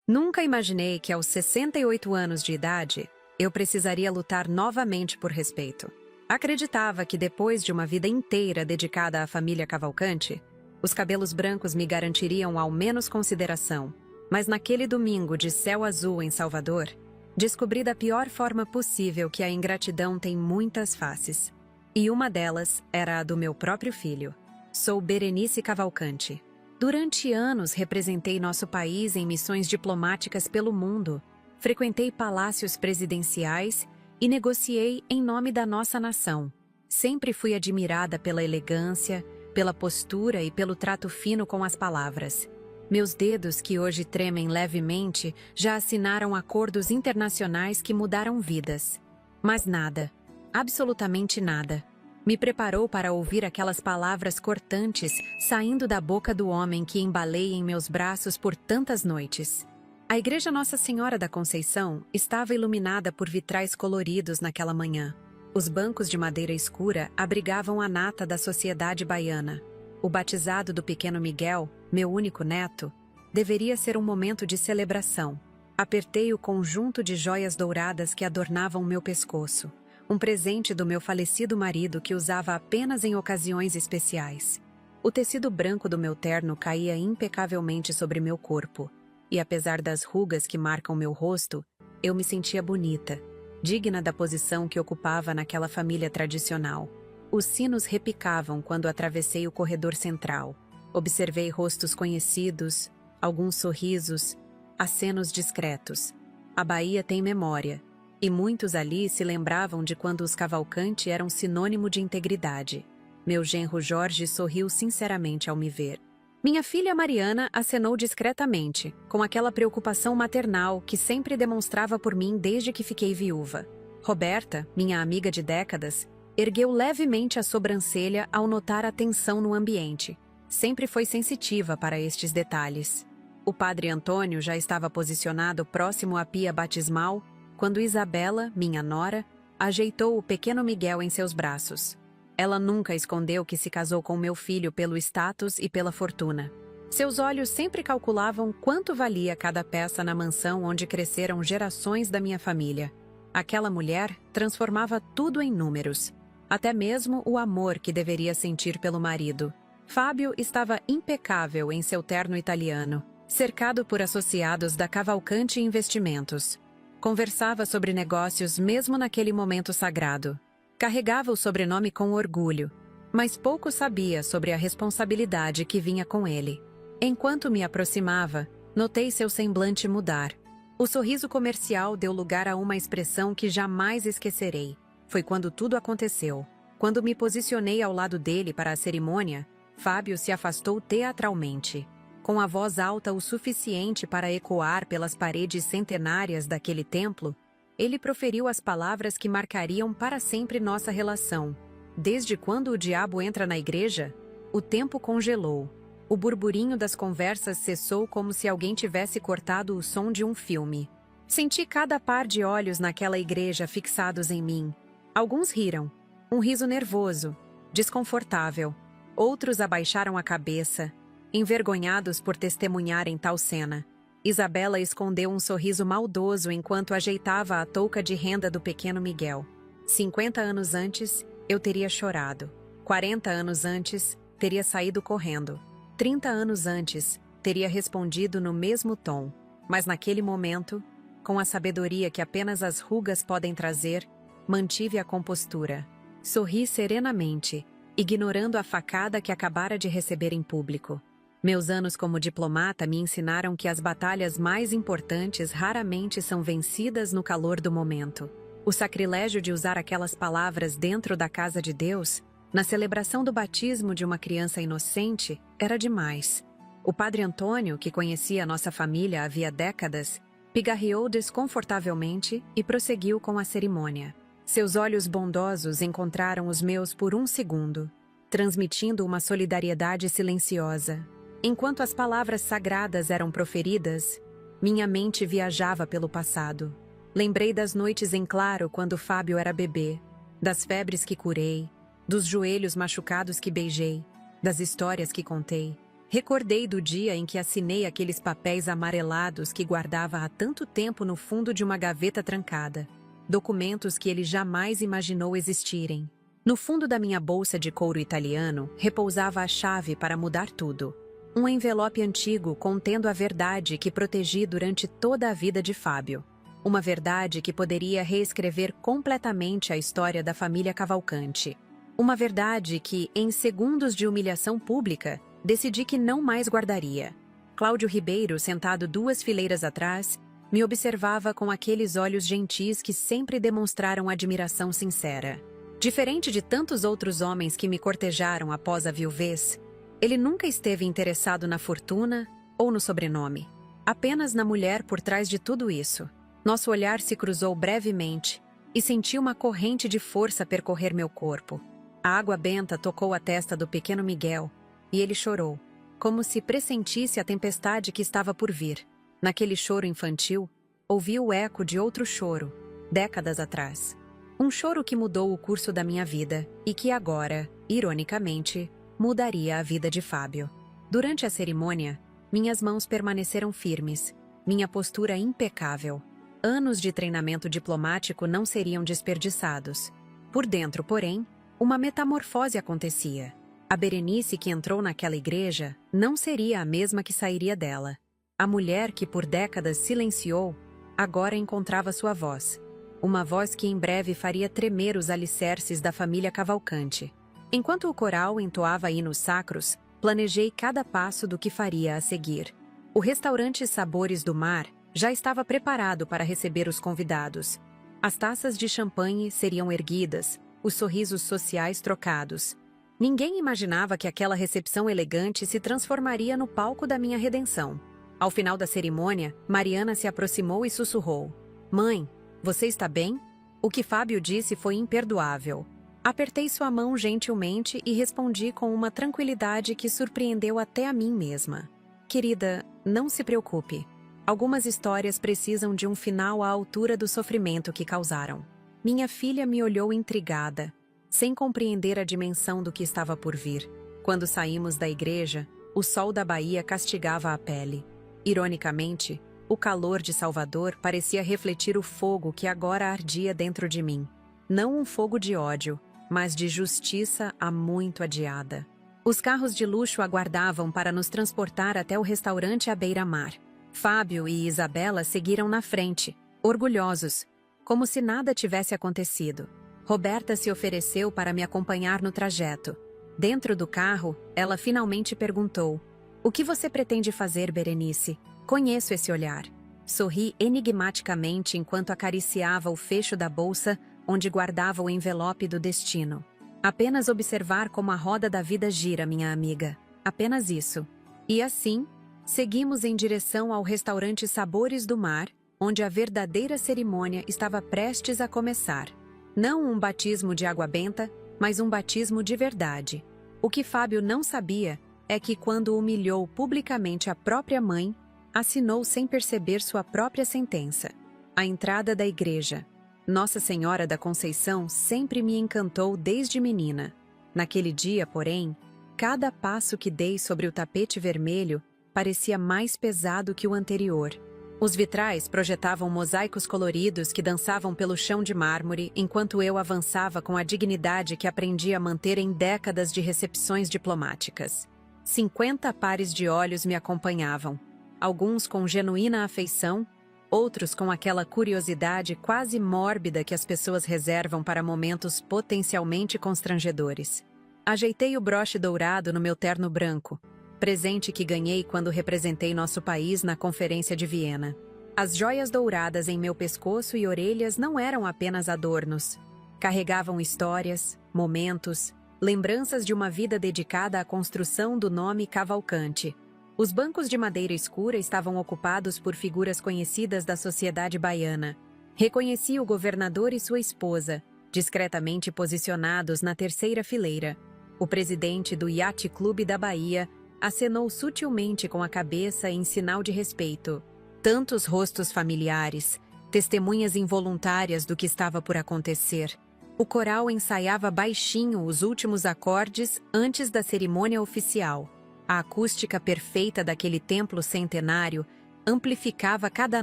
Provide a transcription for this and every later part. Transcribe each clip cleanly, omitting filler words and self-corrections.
Nunca imaginei que aos 68 anos de idade, eu precisaria lutar novamente por respeito. Acreditava que depois de uma vida inteira dedicada à família Cavalcante, os cabelos brancos me garantiriam ao menos consideração. Mas naquele domingo de céu azul em Salvador, descobri da pior forma possível que a ingratidão tem muitas faces. E uma delas era a do meu próprio filho. Sou Berenice Cavalcante. Durante anos representei nosso país em missões diplomáticas pelo mundo, frequentei palácios presidenciais e negociei em nome da nossa nação. Sempre fui admirada pela elegância, pela postura e pelo trato fino com as palavras. Meus dedos, que hoje tremem levemente, já assinaram acordos internacionais que mudaram vidas. Mas nada, absolutamente nada, me preparou para ouvir aquelas palavras cortantes saindo da boca do homem que embalei em meus braços por tantas noites. A Igreja Nossa Senhora da Conceição estava iluminada por vitrais coloridos naquela manhã. Os bancos de madeira escura abrigavam a nata da sociedade baiana. O batizado do pequeno Miguel, meu único neto, deveria ser um momento de celebração. Apertei o conjunto de joias douradas que adornavam meu pescoço. Um presente do meu falecido marido que usava apenas em ocasiões especiais. O tecido branco do meu terno caía impecavelmente sobre meu corpo, e apesar das rugas que marcam meu rosto, eu me sentia bonita, digna da posição que ocupava naquela família tradicional. Os sinos repicavam quando atravessei o corredor central. Observei rostos conhecidos, alguns sorrisos, acenos discretos. A Bahia tem memória. E muitos ali se lembravam de quando os Cavalcante eram sinônimo de integridade. Meu genro Jorge sorriu sinceramente ao me ver. Minha filha Mariana acenou discretamente, com aquela preocupação maternal que sempre demonstrava por mim desde que fiquei viúva. Roberta, minha amiga de décadas, ergueu levemente a sobrancelha ao notar a tensão no ambiente. Sempre foi sensitiva para estes detalhes. O padre Antônio já estava posicionado próximo à pia batismal, quando Isabela, minha nora, ajeitou o pequeno Miguel em seus braços. Ela nunca escondeu que se casou com meu filho pelo status e pela fortuna. Seus olhos sempre calculavam quanto valia cada peça na mansão onde cresceram gerações da minha família. Aquela mulher transformava tudo em números, até mesmo o amor que deveria sentir pelo marido. Fábio estava impecável em seu terno italiano, cercado por associados da Cavalcante Investimentos. Conversava sobre negócios mesmo naquele momento sagrado. Carregava o sobrenome com orgulho, mas pouco sabia sobre a responsabilidade que vinha com ele. Enquanto me aproximava, notei seu semblante mudar. O sorriso comercial deu lugar a uma expressão que jamais esquecerei. Foi quando tudo aconteceu. Quando me posicionei ao lado dele para a cerimônia, Fábio se afastou teatralmente. Com a voz alta o suficiente para ecoar pelas paredes centenárias daquele templo, ele proferiu as palavras que marcariam para sempre nossa relação. Desde quando o diabo entra na igreja, o tempo congelou. O burburinho das conversas cessou como se alguém tivesse cortado o som de um filme. Senti cada par de olhos naquela igreja fixados em mim. Alguns riram, um riso nervoso, desconfortável. Outros abaixaram a cabeça, envergonhados por testemunharem tal cena. Isabela escondeu um sorriso maldoso enquanto ajeitava a touca de renda do pequeno Miguel. 50 anos antes, eu teria chorado. 40 anos antes, teria saído correndo. 30 anos antes, teria respondido no mesmo tom. Mas naquele momento, com a sabedoria que apenas as rugas podem trazer, mantive a compostura. Sorri serenamente, ignorando a facada que acabara de receber em público. Meus anos como diplomata me ensinaram que as batalhas mais importantes raramente são vencidas no calor do momento. O sacrilégio de usar aquelas palavras dentro da casa de Deus, na celebração do batismo de uma criança inocente, era demais. O padre Antônio, que conhecia nossa família havia décadas, pigarreou desconfortavelmente e prosseguiu com a cerimônia. Seus olhos bondosos encontraram os meus por um segundo, transmitindo uma solidariedade silenciosa. Enquanto as palavras sagradas eram proferidas, minha mente viajava pelo passado. Lembrei das noites em claro quando Fábio era bebê, das febres que curei, dos joelhos machucados que beijei, das histórias que contei. Recordei do dia em que assinei aqueles papéis amarelados que guardava há tanto tempo no fundo de uma gaveta trancada. Documentos que ele jamais imaginou existirem. No fundo da minha bolsa de couro italiano, repousava a chave para mudar tudo. Um envelope antigo contendo a verdade que protegi durante toda a vida de Fábio. Uma verdade que poderia reescrever completamente a história da família Cavalcanti. Uma verdade que, em segundos de humilhação pública, decidi que não mais guardaria. Cláudio Ribeiro, sentado 2 fileiras atrás, me observava com aqueles olhos gentis que sempre demonstraram admiração sincera. Diferente de tantos outros homens que me cortejaram após a viuvez, ele nunca esteve interessado na fortuna ou no sobrenome. Apenas na mulher por trás de tudo isso. Nosso olhar se cruzou brevemente e senti uma corrente de força percorrer meu corpo. A água benta tocou a testa do pequeno Miguel e ele chorou, como se pressentisse a tempestade que estava por vir. Naquele choro infantil, ouvi o eco de outro choro, décadas atrás. Um choro que mudou o curso da minha vida e que agora, ironicamente, mudaria a vida de Fábio. Durante a cerimônia, minhas mãos permaneceram firmes, minha postura impecável. Anos de treinamento diplomático não seriam desperdiçados. Por dentro, porém, uma metamorfose acontecia. A Berenice que entrou naquela igreja não seria a mesma que sairia dela. A mulher que por décadas silenciou, agora encontrava sua voz. Uma voz que em breve faria tremer os alicerces da família Cavalcanti. Enquanto o coral entoava hinos sacros, planejei cada passo do que faria a seguir. O restaurante Sabores do Mar já estava preparado para receber os convidados. As taças de champanhe seriam erguidas, os sorrisos sociais trocados. Ninguém imaginava que aquela recepção elegante se transformaria no palco da minha redenção. Ao final da cerimônia, Mariana se aproximou e sussurrou: "Mãe, você está bem?" O que Fábio disse foi imperdoável. Apertei sua mão gentilmente e respondi com uma tranquilidade que surpreendeu até a mim mesma. "Querida, não se preocupe. Algumas histórias precisam de um final à altura do sofrimento que causaram." Minha filha me olhou intrigada, sem compreender a dimensão do que estava por vir. Quando saímos da igreja, o sol da Bahia castigava a pele. Ironicamente, o calor de Salvador parecia refletir o fogo que agora ardia dentro de mim. Não um fogo de ódio, mas de justiça há muito adiada. Os carros de luxo aguardavam para nos transportar até o restaurante à beira-mar. Fábio e Isabela seguiram na frente, orgulhosos, como se nada tivesse acontecido. Roberta se ofereceu para me acompanhar no trajeto. Dentro do carro, ela finalmente perguntou: "O que você pretende fazer, Berenice? Conheço esse olhar." Sorri enigmaticamente enquanto acariciava o fecho da bolsa onde guardava o envelope do destino. "Apenas observar como a roda da vida gira, minha amiga. Apenas isso." E assim, seguimos em direção ao restaurante Sabores do Mar, onde a verdadeira cerimônia estava prestes a começar. Não um batismo de água benta, mas um batismo de verdade. O que Fábio não sabia é que quando humilhou publicamente a própria mãe, assinou sem perceber sua própria sentença. A entrada da igreja. Nossa Senhora da Conceição sempre me encantou desde menina. Naquele dia, porém, cada passo que dei sobre o tapete vermelho parecia mais pesado que o anterior. Os vitrais projetavam mosaicos coloridos que dançavam pelo chão de mármore enquanto eu avançava com a dignidade que aprendi a manter em décadas de recepções diplomáticas. 50 pares de olhos me acompanhavam, alguns com genuína afeição, outros com aquela curiosidade quase mórbida que as pessoas reservam para momentos potencialmente constrangedores. Ajeitei o broche dourado no meu terno branco, presente que ganhei quando representei nosso país na Conferência de Viena. As joias douradas em meu pescoço e orelhas não eram apenas adornos. Carregavam histórias, momentos, lembranças de uma vida dedicada à construção do nome Cavalcanti. Os bancos de madeira escura estavam ocupados por figuras conhecidas da sociedade baiana. Reconheci o governador e sua esposa, discretamente posicionados na terceira fileira. O presidente do Yacht Clube da Bahia acenou sutilmente com a cabeça em sinal de respeito. Tantos rostos familiares, testemunhas involuntárias do que estava por acontecer. O coral ensaiava baixinho os últimos acordes antes da cerimônia oficial. A acústica perfeita daquele templo centenário amplificava cada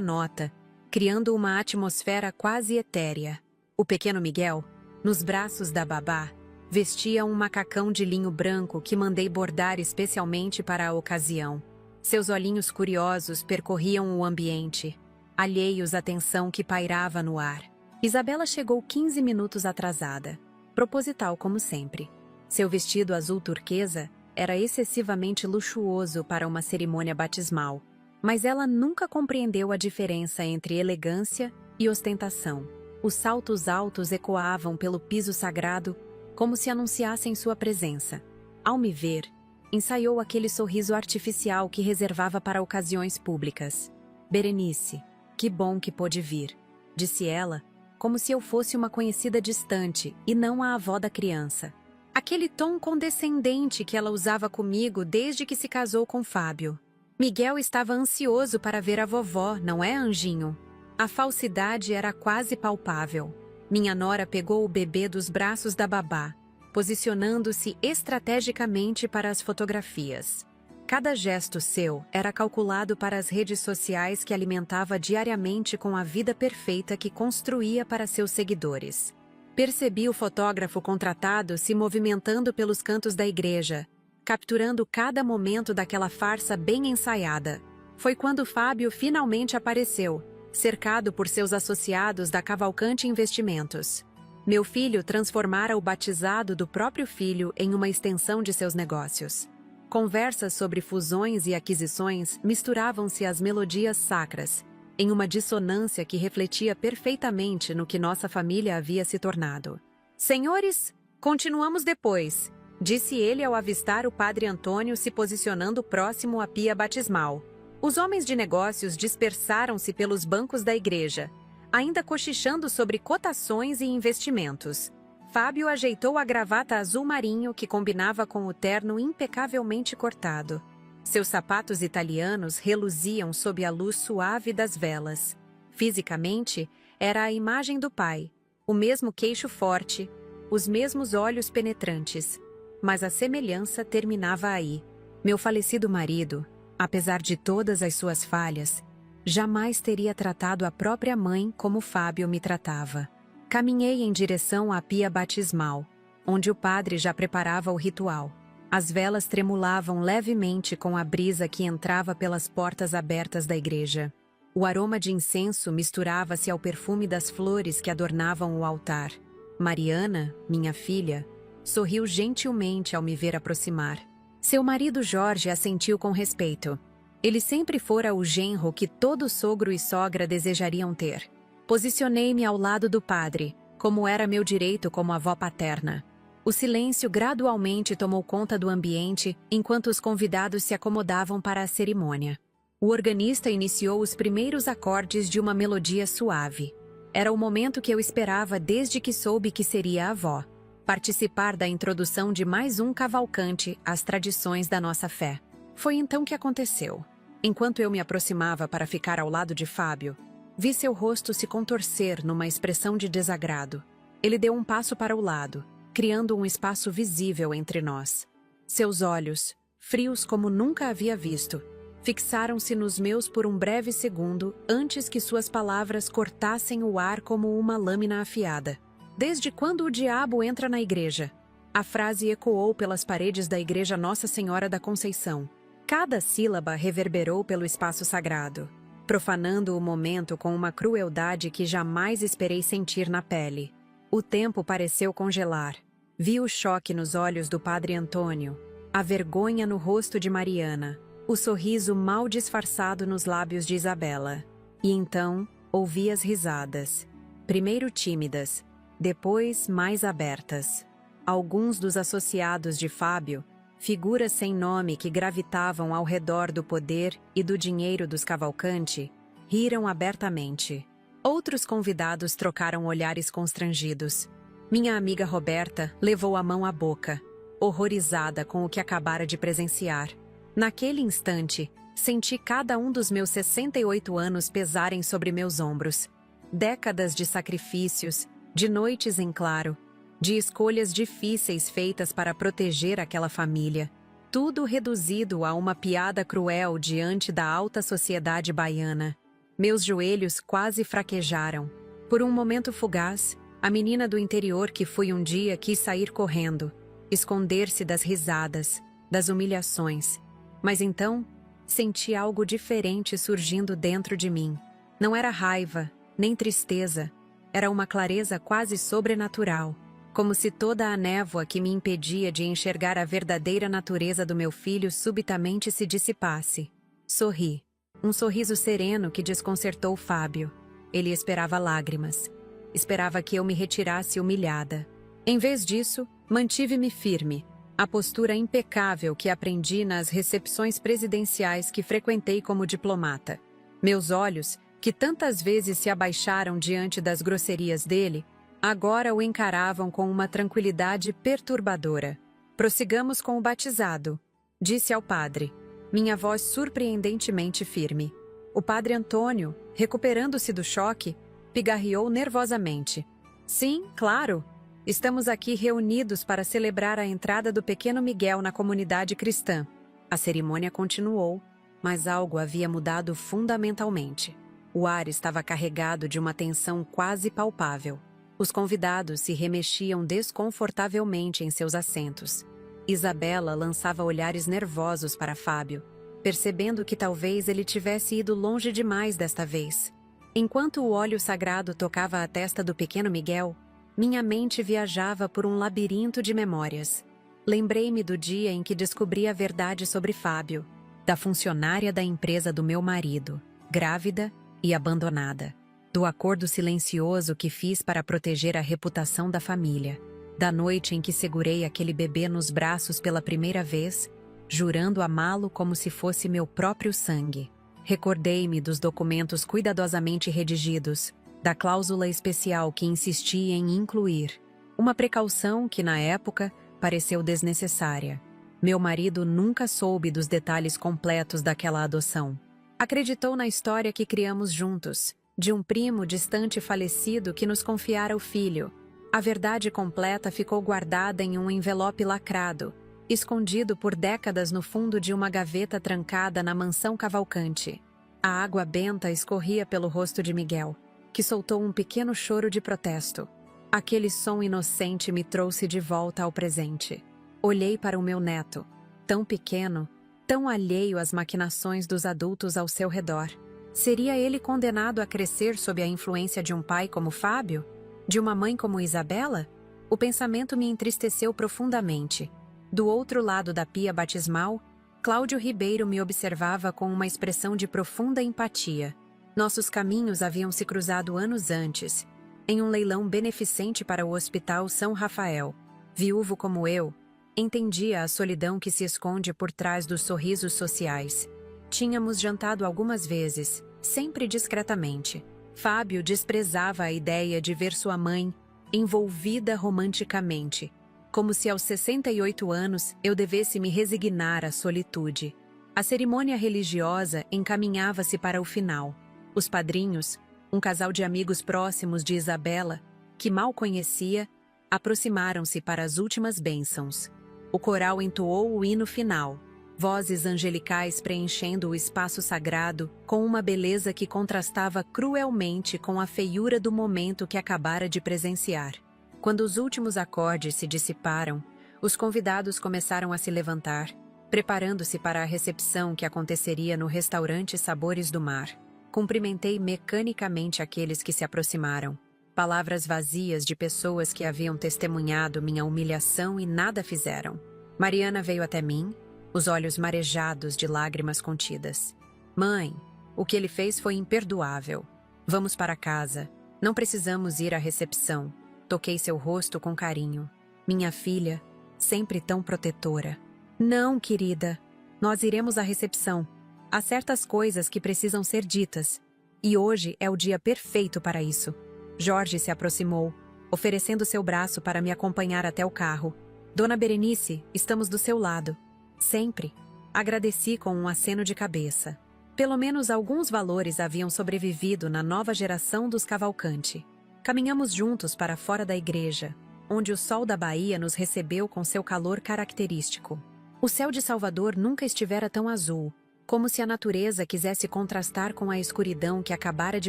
nota, criando uma atmosfera quase etérea. O pequeno Miguel, nos braços da babá, vestia um macacão de linho branco que mandei bordar especialmente para a ocasião. Seus olhinhos curiosos percorriam o ambiente, alheios à tensão que pairava no ar. Isabela chegou 15 minutos atrasada, proposital como sempre. Seu vestido azul turquesa era excessivamente luxuoso para uma cerimônia batismal, mas ela nunca compreendeu a diferença entre elegância e ostentação. Os saltos altos ecoavam pelo piso sagrado como se anunciassem sua presença. Ao me ver, ensaiou aquele sorriso artificial que reservava para ocasiões públicas. Berenice, que bom que pôde vir, disse ela, como se eu fosse uma conhecida distante e não a avó da criança. Aquele tom condescendente que ela usava comigo desde que se casou com Fábio. Miguel estava ansioso para ver a vovó, não é, anjinho? A falsidade era quase palpável. Minha nora pegou o bebê dos braços da babá, posicionando-se estrategicamente para as fotografias. Cada gesto seu era calculado para as redes sociais que alimentava diariamente com a vida perfeita que construía para seus seguidores. Percebi o fotógrafo contratado se movimentando pelos cantos da igreja, capturando cada momento daquela farsa bem ensaiada. Foi quando Fábio finalmente apareceu, cercado por seus associados da Cavalcante Investimentos. Meu filho transformara o batizado do próprio filho em uma extensão de seus negócios. Conversas sobre fusões e aquisições misturavam-se às melodias sacras, em uma dissonância que refletia perfeitamente no que nossa família havia se tornado. Senhores, continuamos depois, disse ele ao avistar o padre Antônio se posicionando próximo à pia batismal. Os homens de negócios dispersaram-se pelos bancos da igreja, ainda cochichando sobre cotações e investimentos. Fábio ajeitou a gravata azul marinho que combinava com o terno impecavelmente cortado. Seus sapatos italianos reluziam sob a luz suave das velas. Fisicamente, era a imagem do pai, o mesmo queixo forte, os mesmos olhos penetrantes. Mas a semelhança terminava aí. Meu falecido marido, apesar de todas as suas falhas, jamais teria tratado a própria mãe como Fábio me tratava. Caminhei em direção à pia batismal, onde o padre já preparava o ritual. As velas tremulavam levemente com a brisa que entrava pelas portas abertas da igreja. O aroma de incenso misturava-se ao perfume das flores que adornavam o altar. Mariana, minha filha, sorriu gentilmente ao me ver aproximar. Seu marido Jorge assentiu com respeito. Ele sempre fora o genro que todo sogro e sogra desejariam ter. Posicionei-me ao lado do padre, como era meu direito como avó paterna. O silêncio gradualmente tomou conta do ambiente enquanto os convidados se acomodavam para a cerimônia. O organista iniciou os primeiros acordes de uma melodia suave. Era o momento que eu esperava desde que soube que seria avó. Participar da introdução de mais um cavalcante às tradições da nossa fé. Foi então que aconteceu. Enquanto eu me aproximava para ficar ao lado de Fábio, vi seu rosto se contorcer numa expressão de desagrado. Ele deu um passo para o lado, criando um espaço visível entre nós. Seus olhos, frios como nunca havia visto, fixaram-se nos meus por um breve segundo antes que suas palavras cortassem o ar como uma lâmina afiada. Desde quando o diabo entra na igreja? A frase ecoou pelas paredes da igreja Nossa Senhora da Conceição. Cada sílaba reverberou pelo espaço sagrado, profanando o momento com uma crueldade que jamais esperei sentir na pele. O tempo pareceu congelar. Vi o choque nos olhos do padre Antônio, a vergonha no rosto de Mariana, o sorriso mal disfarçado nos lábios de Isabela. E então, ouvi as risadas. Primeiro tímidas, depois mais abertas. Alguns dos associados de Fábio, figuras sem nome que gravitavam ao redor do poder e do dinheiro dos Cavalcante, riram abertamente. Outros convidados trocaram olhares constrangidos. Minha amiga Roberta levou a mão à boca, horrorizada com o que acabara de presenciar. Naquele instante, senti cada um dos meus 68 anos pesarem sobre meus ombros. Décadas de sacrifícios, de noites em claro, de escolhas difíceis feitas para proteger aquela família. Tudo reduzido a uma piada cruel diante da alta sociedade baiana. Meus joelhos quase fraquejaram. Por um momento fugaz, a menina do interior que fui um dia quis sair correndo, esconder-se das risadas, das humilhações. Mas então, senti algo diferente surgindo dentro de mim. Não era raiva, nem tristeza. Era uma clareza quase sobrenatural, como se toda a névoa que me impedia de enxergar a verdadeira natureza do meu filho subitamente se dissipasse. Sorri. Um sorriso sereno que desconcertou Fábio. Ele esperava lágrimas. Esperava que eu me retirasse humilhada. Em vez disso, mantive-me firme, a postura impecável que aprendi nas recepções presidenciais que frequentei como diplomata. Meus olhos, que tantas vezes se abaixaram diante das grosserias dele, agora o encaravam com uma tranquilidade perturbadora. Prossigamos com o batizado, disse ao padre, minha voz surpreendentemente firme. O padre Antônio, recuperando-se do choque, pigarreou nervosamente. Sim, claro. Estamos aqui reunidos para celebrar a entrada do pequeno Miguel na comunidade cristã. A cerimônia continuou, mas algo havia mudado fundamentalmente. O ar estava carregado de uma tensão quase palpável. Os convidados se remexiam desconfortavelmente em seus assentos. Isabela lançava olhares nervosos para Fábio, percebendo que talvez ele tivesse ido longe demais desta vez. Enquanto o óleo sagrado tocava a testa do pequeno Miguel, minha mente viajava por um labirinto de memórias. Lembrei-me do dia em que descobri a verdade sobre Fábio, da funcionária da empresa do meu marido, grávida e abandonada, do acordo silencioso que fiz para proteger a reputação da família, da noite em que segurei aquele bebê nos braços pela primeira vez, jurando amá-lo como se fosse meu próprio sangue. Recordei-me dos documentos cuidadosamente redigidos, da cláusula especial que insisti em incluir, uma precaução que, na época, pareceu desnecessária. Meu marido nunca soube dos detalhes completos daquela adoção. Acreditou na história que criamos juntos, de um primo distante falecido que nos confiara o filho. A verdade completa ficou guardada em um envelope lacrado, escondido por décadas no fundo de uma gaveta trancada na mansão Cavalcante. A água benta escorria pelo rosto de Miguel, que soltou um pequeno choro de protesto. Aquele som inocente me trouxe de volta ao presente. Olhei para o meu neto, tão pequeno, tão alheio às maquinações dos adultos ao seu redor. Seria ele condenado a crescer sob a influência de um pai como Fábio? De uma mãe como Isabela? O pensamento me entristeceu profundamente. Do outro lado da pia batismal, Cláudio Ribeiro me observava com uma expressão de profunda empatia. Nossos caminhos haviam se cruzado anos antes, em um leilão beneficente para o Hospital São Rafael. Viúvo como eu, entendia a solidão que se esconde por trás dos sorrisos sociais. Tínhamos jantado algumas vezes, sempre discretamente. Fábio desprezava a ideia de ver sua mãe envolvida romanticamente, como se aos 68 anos eu devesse me resignar à solitude. A cerimônia religiosa encaminhava-se para o final. Os padrinhos, um casal de amigos próximos de Isabela, que mal conhecia, aproximaram-se para as últimas bênçãos. O coral entoou o hino final, vozes angelicais preenchendo o espaço sagrado com uma beleza que contrastava cruelmente com a feiura do momento que acabara de presenciar. Quando os últimos acordes se dissiparam, os convidados começaram a se levantar, preparando-se para a recepção que aconteceria no restaurante Sabores do Mar. Cumprimentei mecanicamente aqueles que se aproximaram. Palavras vazias de pessoas que haviam testemunhado minha humilhação e nada fizeram. Mariana veio até mim, os olhos marejados de lágrimas contidas. Mãe, o que ele fez foi imperdoável. Vamos para casa. Não precisamos ir à recepção. Toquei seu rosto com carinho. Minha filha, sempre tão protetora. Não, querida. Nós iremos à recepção. Há certas coisas que precisam ser ditas. E hoje é o dia perfeito para isso. Jorge se aproximou, oferecendo seu braço para me acompanhar até o carro. Dona Berenice, estamos do seu lado. Sempre. Agradeci com um aceno de cabeça. Pelo menos alguns valores haviam sobrevivido na nova geração dos Cavalcante. Caminhamos juntos para fora da igreja, onde o sol da Bahia nos recebeu com seu calor característico. O céu de Salvador nunca estivera tão azul, como se a natureza quisesse contrastar com a escuridão que acabara de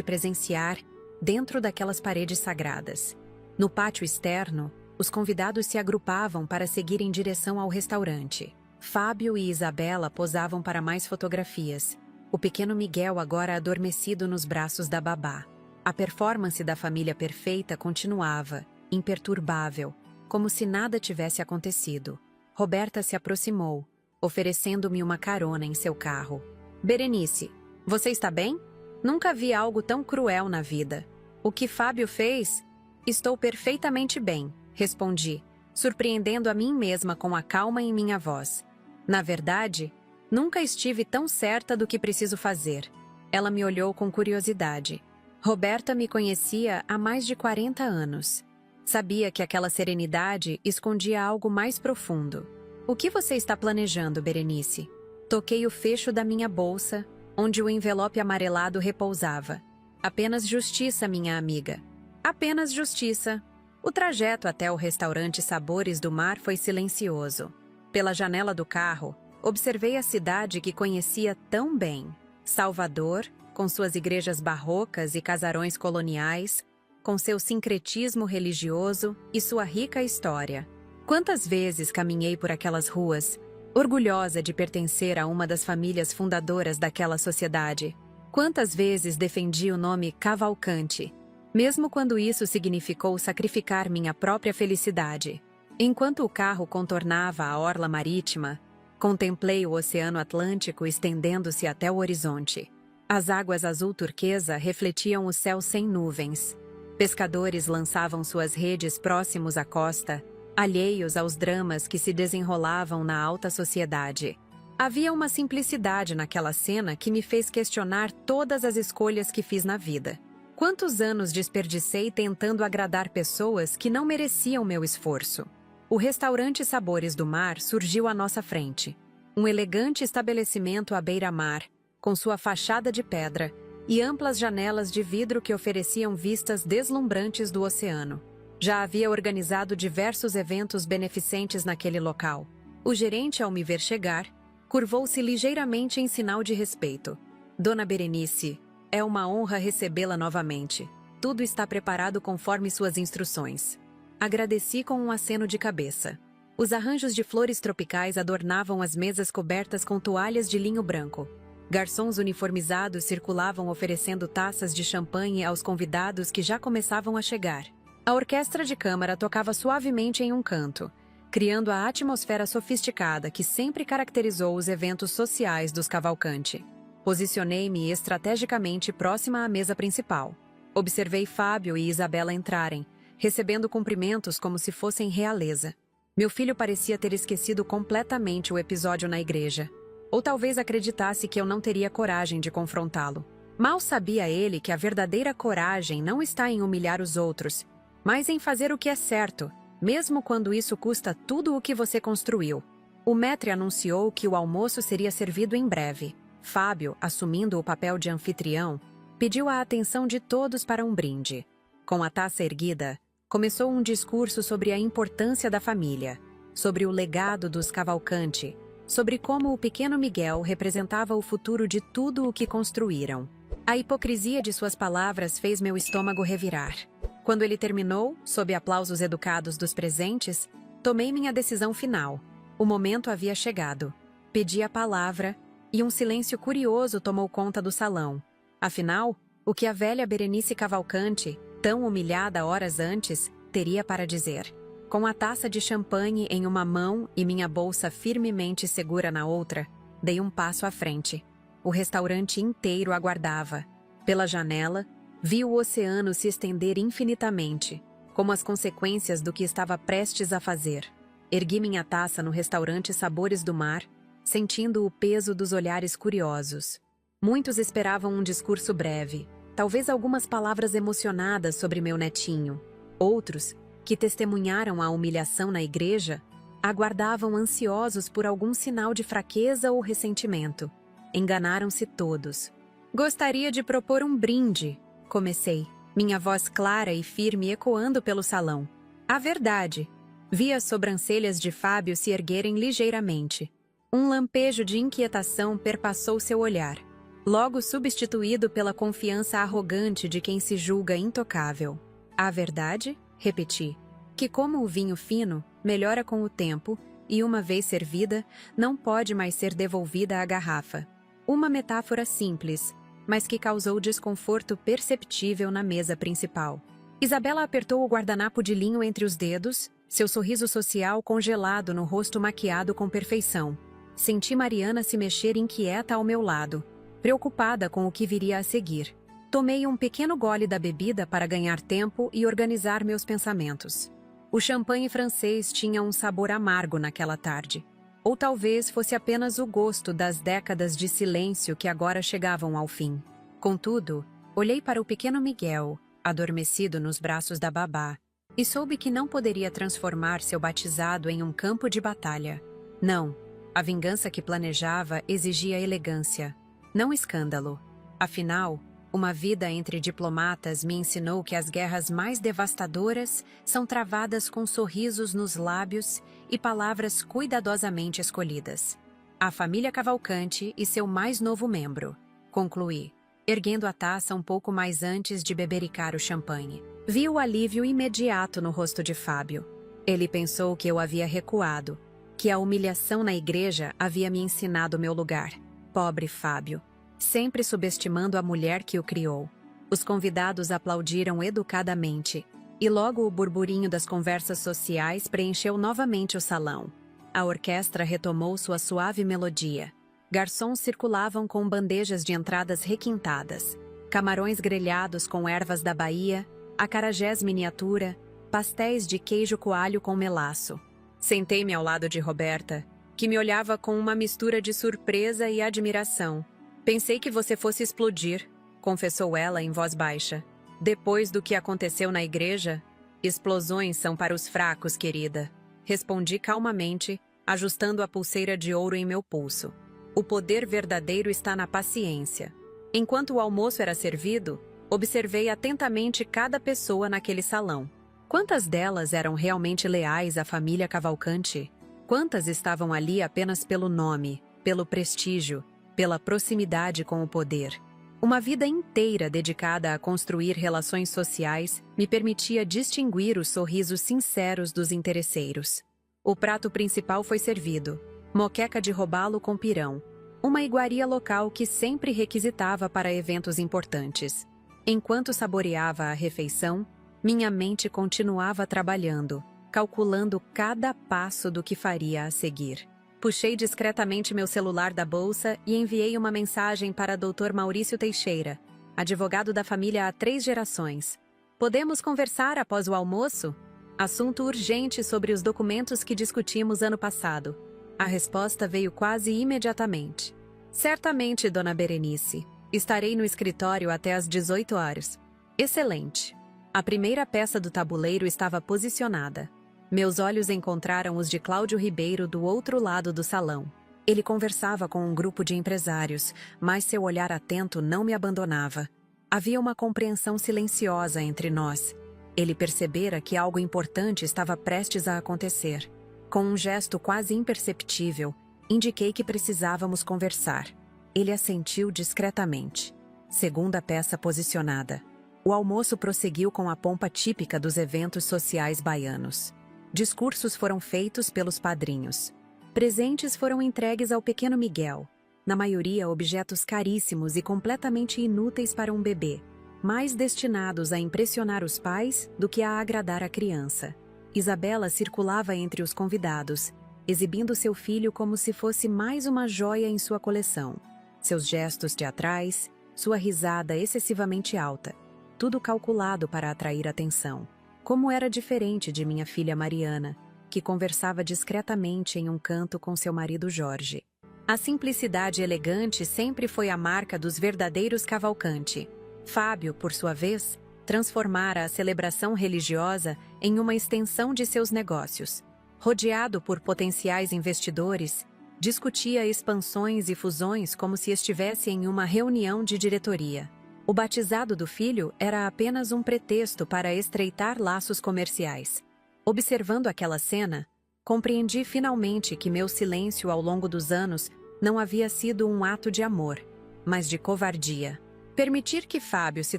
presenciar dentro daquelas paredes sagradas. No pátio externo, os convidados se agrupavam para seguir em direção ao restaurante. Fábio e Isabela posavam para mais fotografias. O pequeno Miguel agora adormecido nos braços da babá. A performance da família perfeita continuava, imperturbável, como se nada tivesse acontecido. Roberta se aproximou, oferecendo-me uma carona em seu carro. Berenice, você está bem? Nunca vi algo tão cruel na vida. O que Fábio fez? Estou perfeitamente bem, respondi, surpreendendo a mim mesma com a calma em minha voz. Na verdade, nunca estive tão certa do que preciso fazer. Ela me olhou com curiosidade. Roberta me conhecia há mais de 40 anos. Sabia que aquela serenidade escondia algo mais profundo. O que você está planejando, Berenice? Toquei o fecho da minha bolsa, onde o envelope amarelado repousava. Apenas justiça, minha amiga. Apenas justiça. O trajeto até o restaurante Sabores do Mar foi silencioso. Pela janela do carro, observei a cidade que conhecia tão bem. Salvador, com suas igrejas barrocas e casarões coloniais, com seu sincretismo religioso e sua rica história. Quantas vezes caminhei por aquelas ruas, orgulhosa de pertencer a uma das famílias fundadoras daquela sociedade. Quantas vezes defendi o nome Cavalcante, mesmo quando isso significou sacrificar minha própria felicidade. Enquanto o carro contornava a orla marítima, contemplei o Oceano Atlântico estendendo-se até o horizonte. As águas azul turquesa refletiam o céu sem nuvens. Pescadores lançavam suas redes próximos à costa, alheios aos dramas que se desenrolavam na alta sociedade. Havia uma simplicidade naquela cena que me fez questionar todas as escolhas que fiz na vida. Quantos anos desperdicei tentando agradar pessoas que não mereciam meu esforço? O restaurante Sabores do Mar surgiu à nossa frente. Um elegante estabelecimento à beira-mar, com sua fachada de pedra e amplas janelas de vidro que ofereciam vistas deslumbrantes do oceano. Já havia organizado diversos eventos beneficentes naquele local. O gerente, ao me ver chegar, curvou-se ligeiramente em sinal de respeito. Dona Berenice, é uma honra recebê-la novamente. Tudo está preparado conforme suas instruções. Agradeci com um aceno de cabeça. Os arranjos de flores tropicais adornavam as mesas cobertas com toalhas de linho branco. Garçons uniformizados circulavam oferecendo taças de champanhe aos convidados que já começavam a chegar. A orquestra de câmara tocava suavemente em um canto, criando a atmosfera sofisticada que sempre caracterizou os eventos sociais dos Cavalcante. Posicionei-me estrategicamente próxima à mesa principal. Observei Fábio e Isabela entrarem, recebendo cumprimentos como se fossem realeza. Meu filho parecia ter esquecido completamente o episódio na igreja. Ou talvez acreditasse que eu não teria coragem de confrontá-lo. Mal sabia ele que a verdadeira coragem não está em humilhar os outros, mas em fazer o que é certo, mesmo quando isso custa tudo o que você construiu. O maître anunciou que o almoço seria servido em breve. Fábio, assumindo o papel de anfitrião, pediu a atenção de todos para um brinde. Com a taça erguida, começou um discurso sobre a importância da família, sobre o legado dos Cavalcante, sobre como o pequeno Miguel representava o futuro de tudo o que construíram. A hipocrisia de suas palavras fez meu estômago revirar. Quando ele terminou, sob aplausos educados dos presentes, tomei minha decisão final. O momento havia chegado. Pedi a palavra, e um silêncio curioso tomou conta do salão. Afinal, o que a velha Berenice Cavalcante, tão humilhada horas antes, teria para dizer? Com a taça de champanhe em uma mão e minha bolsa firmemente segura na outra, dei um passo à frente. O restaurante inteiro aguardava. Pela janela, vi o oceano se estender infinitamente, como as consequências do que estava prestes a fazer. Ergui minha taça no restaurante Sabores do Mar, sentindo o peso dos olhares curiosos. Muitos esperavam um discurso breve, talvez algumas palavras emocionadas sobre meu netinho. Outros, que testemunharam a humilhação na igreja, aguardavam ansiosos por algum sinal de fraqueza ou ressentimento. Enganaram-se todos. Gostaria de propor um brinde, comecei, minha voz clara e firme ecoando pelo salão. A verdade. Vi as sobrancelhas de Fábio se erguerem ligeiramente. Um lampejo de inquietação perpassou seu olhar, logo substituído pela confiança arrogante de quem se julga intocável. A verdade, repeti, que como o vinho fino, melhora com o tempo e, uma vez servida, não pode mais ser devolvida à garrafa. Uma metáfora simples, mas que causou desconforto perceptível na mesa principal. Isabela apertou o guardanapo de linho entre os dedos, seu sorriso social congelado no rosto maquiado com perfeição. Senti Mariana se mexer inquieta ao meu lado, preocupada com o que viria a seguir. Tomei um pequeno gole da bebida para ganhar tempo e organizar meus pensamentos. O champanhe francês tinha um sabor amargo naquela tarde. Ou talvez fosse apenas o gosto das décadas de silêncio que agora chegavam ao fim. Contudo, olhei para o pequeno Miguel, adormecido nos braços da babá, e soube que não poderia transformar seu batizado em um campo de batalha. Não, a vingança que planejava exigia elegância, não escândalo. Afinal, uma vida entre diplomatas me ensinou que as guerras mais devastadoras são travadas com sorrisos nos lábios e palavras cuidadosamente escolhidas. A família Cavalcante e seu mais novo membro, concluí, erguendo a taça um pouco mais antes de bebericar o champanhe. Vi o alívio imediato no rosto de Fábio. Ele pensou que eu havia recuado, que a humilhação na igreja havia me ensinado meu lugar. Pobre Fábio, sempre subestimando a mulher que o criou. Os convidados aplaudiram educadamente, e logo o burburinho das conversas sociais preencheu novamente o salão. A orquestra retomou sua suave melodia. Garçons circulavam com bandejas de entradas requintadas, camarões grelhados com ervas da Bahia, acarajés miniatura, pastéis de queijo coalho com melaço. Sentei-me ao lado de Roberta, que me olhava com uma mistura de surpresa e admiração. Pensei que você fosse explodir, confessou ela em voz baixa. Depois do que aconteceu na igreja, explosões são para os fracos, querida. Respondi calmamente, ajustando a pulseira de ouro em meu pulso. O poder verdadeiro está na paciência. Enquanto o almoço era servido, observei atentamente cada pessoa naquele salão. Quantas delas eram realmente leais à família Cavalcante? Quantas estavam ali apenas pelo nome, pelo prestígio, pela proximidade com o poder? Uma vida inteira dedicada a construir relações sociais me permitia distinguir os sorrisos sinceros dos interesseiros. O prato principal foi servido, moqueca de robalo com pirão, uma iguaria local que sempre requisitava para eventos importantes. Enquanto saboreava a refeição, minha mente continuava trabalhando, calculando cada passo do que faria a seguir. Puxei discretamente meu celular da bolsa e enviei uma mensagem para Dr. Maurício Teixeira, advogado da família há 3 gerações. Podemos conversar após o almoço? Assunto urgente sobre os documentos que discutimos ano passado. A resposta veio quase imediatamente. Certamente, dona Berenice. Estarei no escritório até às 18 horas. Excelente. A primeira peça do tabuleiro estava posicionada. Meus olhos encontraram os de Cláudio Ribeiro do outro lado do salão. Ele conversava com um grupo de empresários, mas seu olhar atento não me abandonava. Havia uma compreensão silenciosa entre nós. Ele percebera que algo importante estava prestes a acontecer. Com um gesto quase imperceptível, indiquei que precisávamos conversar. Ele assentiu discretamente. Segunda peça posicionada. O almoço prosseguiu com a pompa típica dos eventos sociais baianos. Discursos foram feitos pelos padrinhos. Presentes foram entregues ao pequeno Miguel, na maioria objetos caríssimos e completamente inúteis para um bebê, mais destinados a impressionar os pais do que a agradar a criança. Isabela circulava entre os convidados, exibindo seu filho como se fosse mais uma joia em sua coleção. Seus gestos teatrais, sua risada excessivamente alta, tudo calculado para atrair atenção. Como era diferente de minha filha Mariana, que conversava discretamente em um canto com seu marido Jorge. A simplicidade elegante sempre foi a marca dos verdadeiros Cavalcante. Fábio, por sua vez, transformara a celebração religiosa em uma extensão de seus negócios. Rodeado por potenciais investidores, discutia expansões e fusões como se estivesse em uma reunião de diretoria. O batizado do filho era apenas um pretexto para estreitar laços comerciais. Observando aquela cena, Compreendi finalmente que meu silêncio ao longo dos anos não havia sido um ato de amor, mas de covardia. Permitir que Fábio se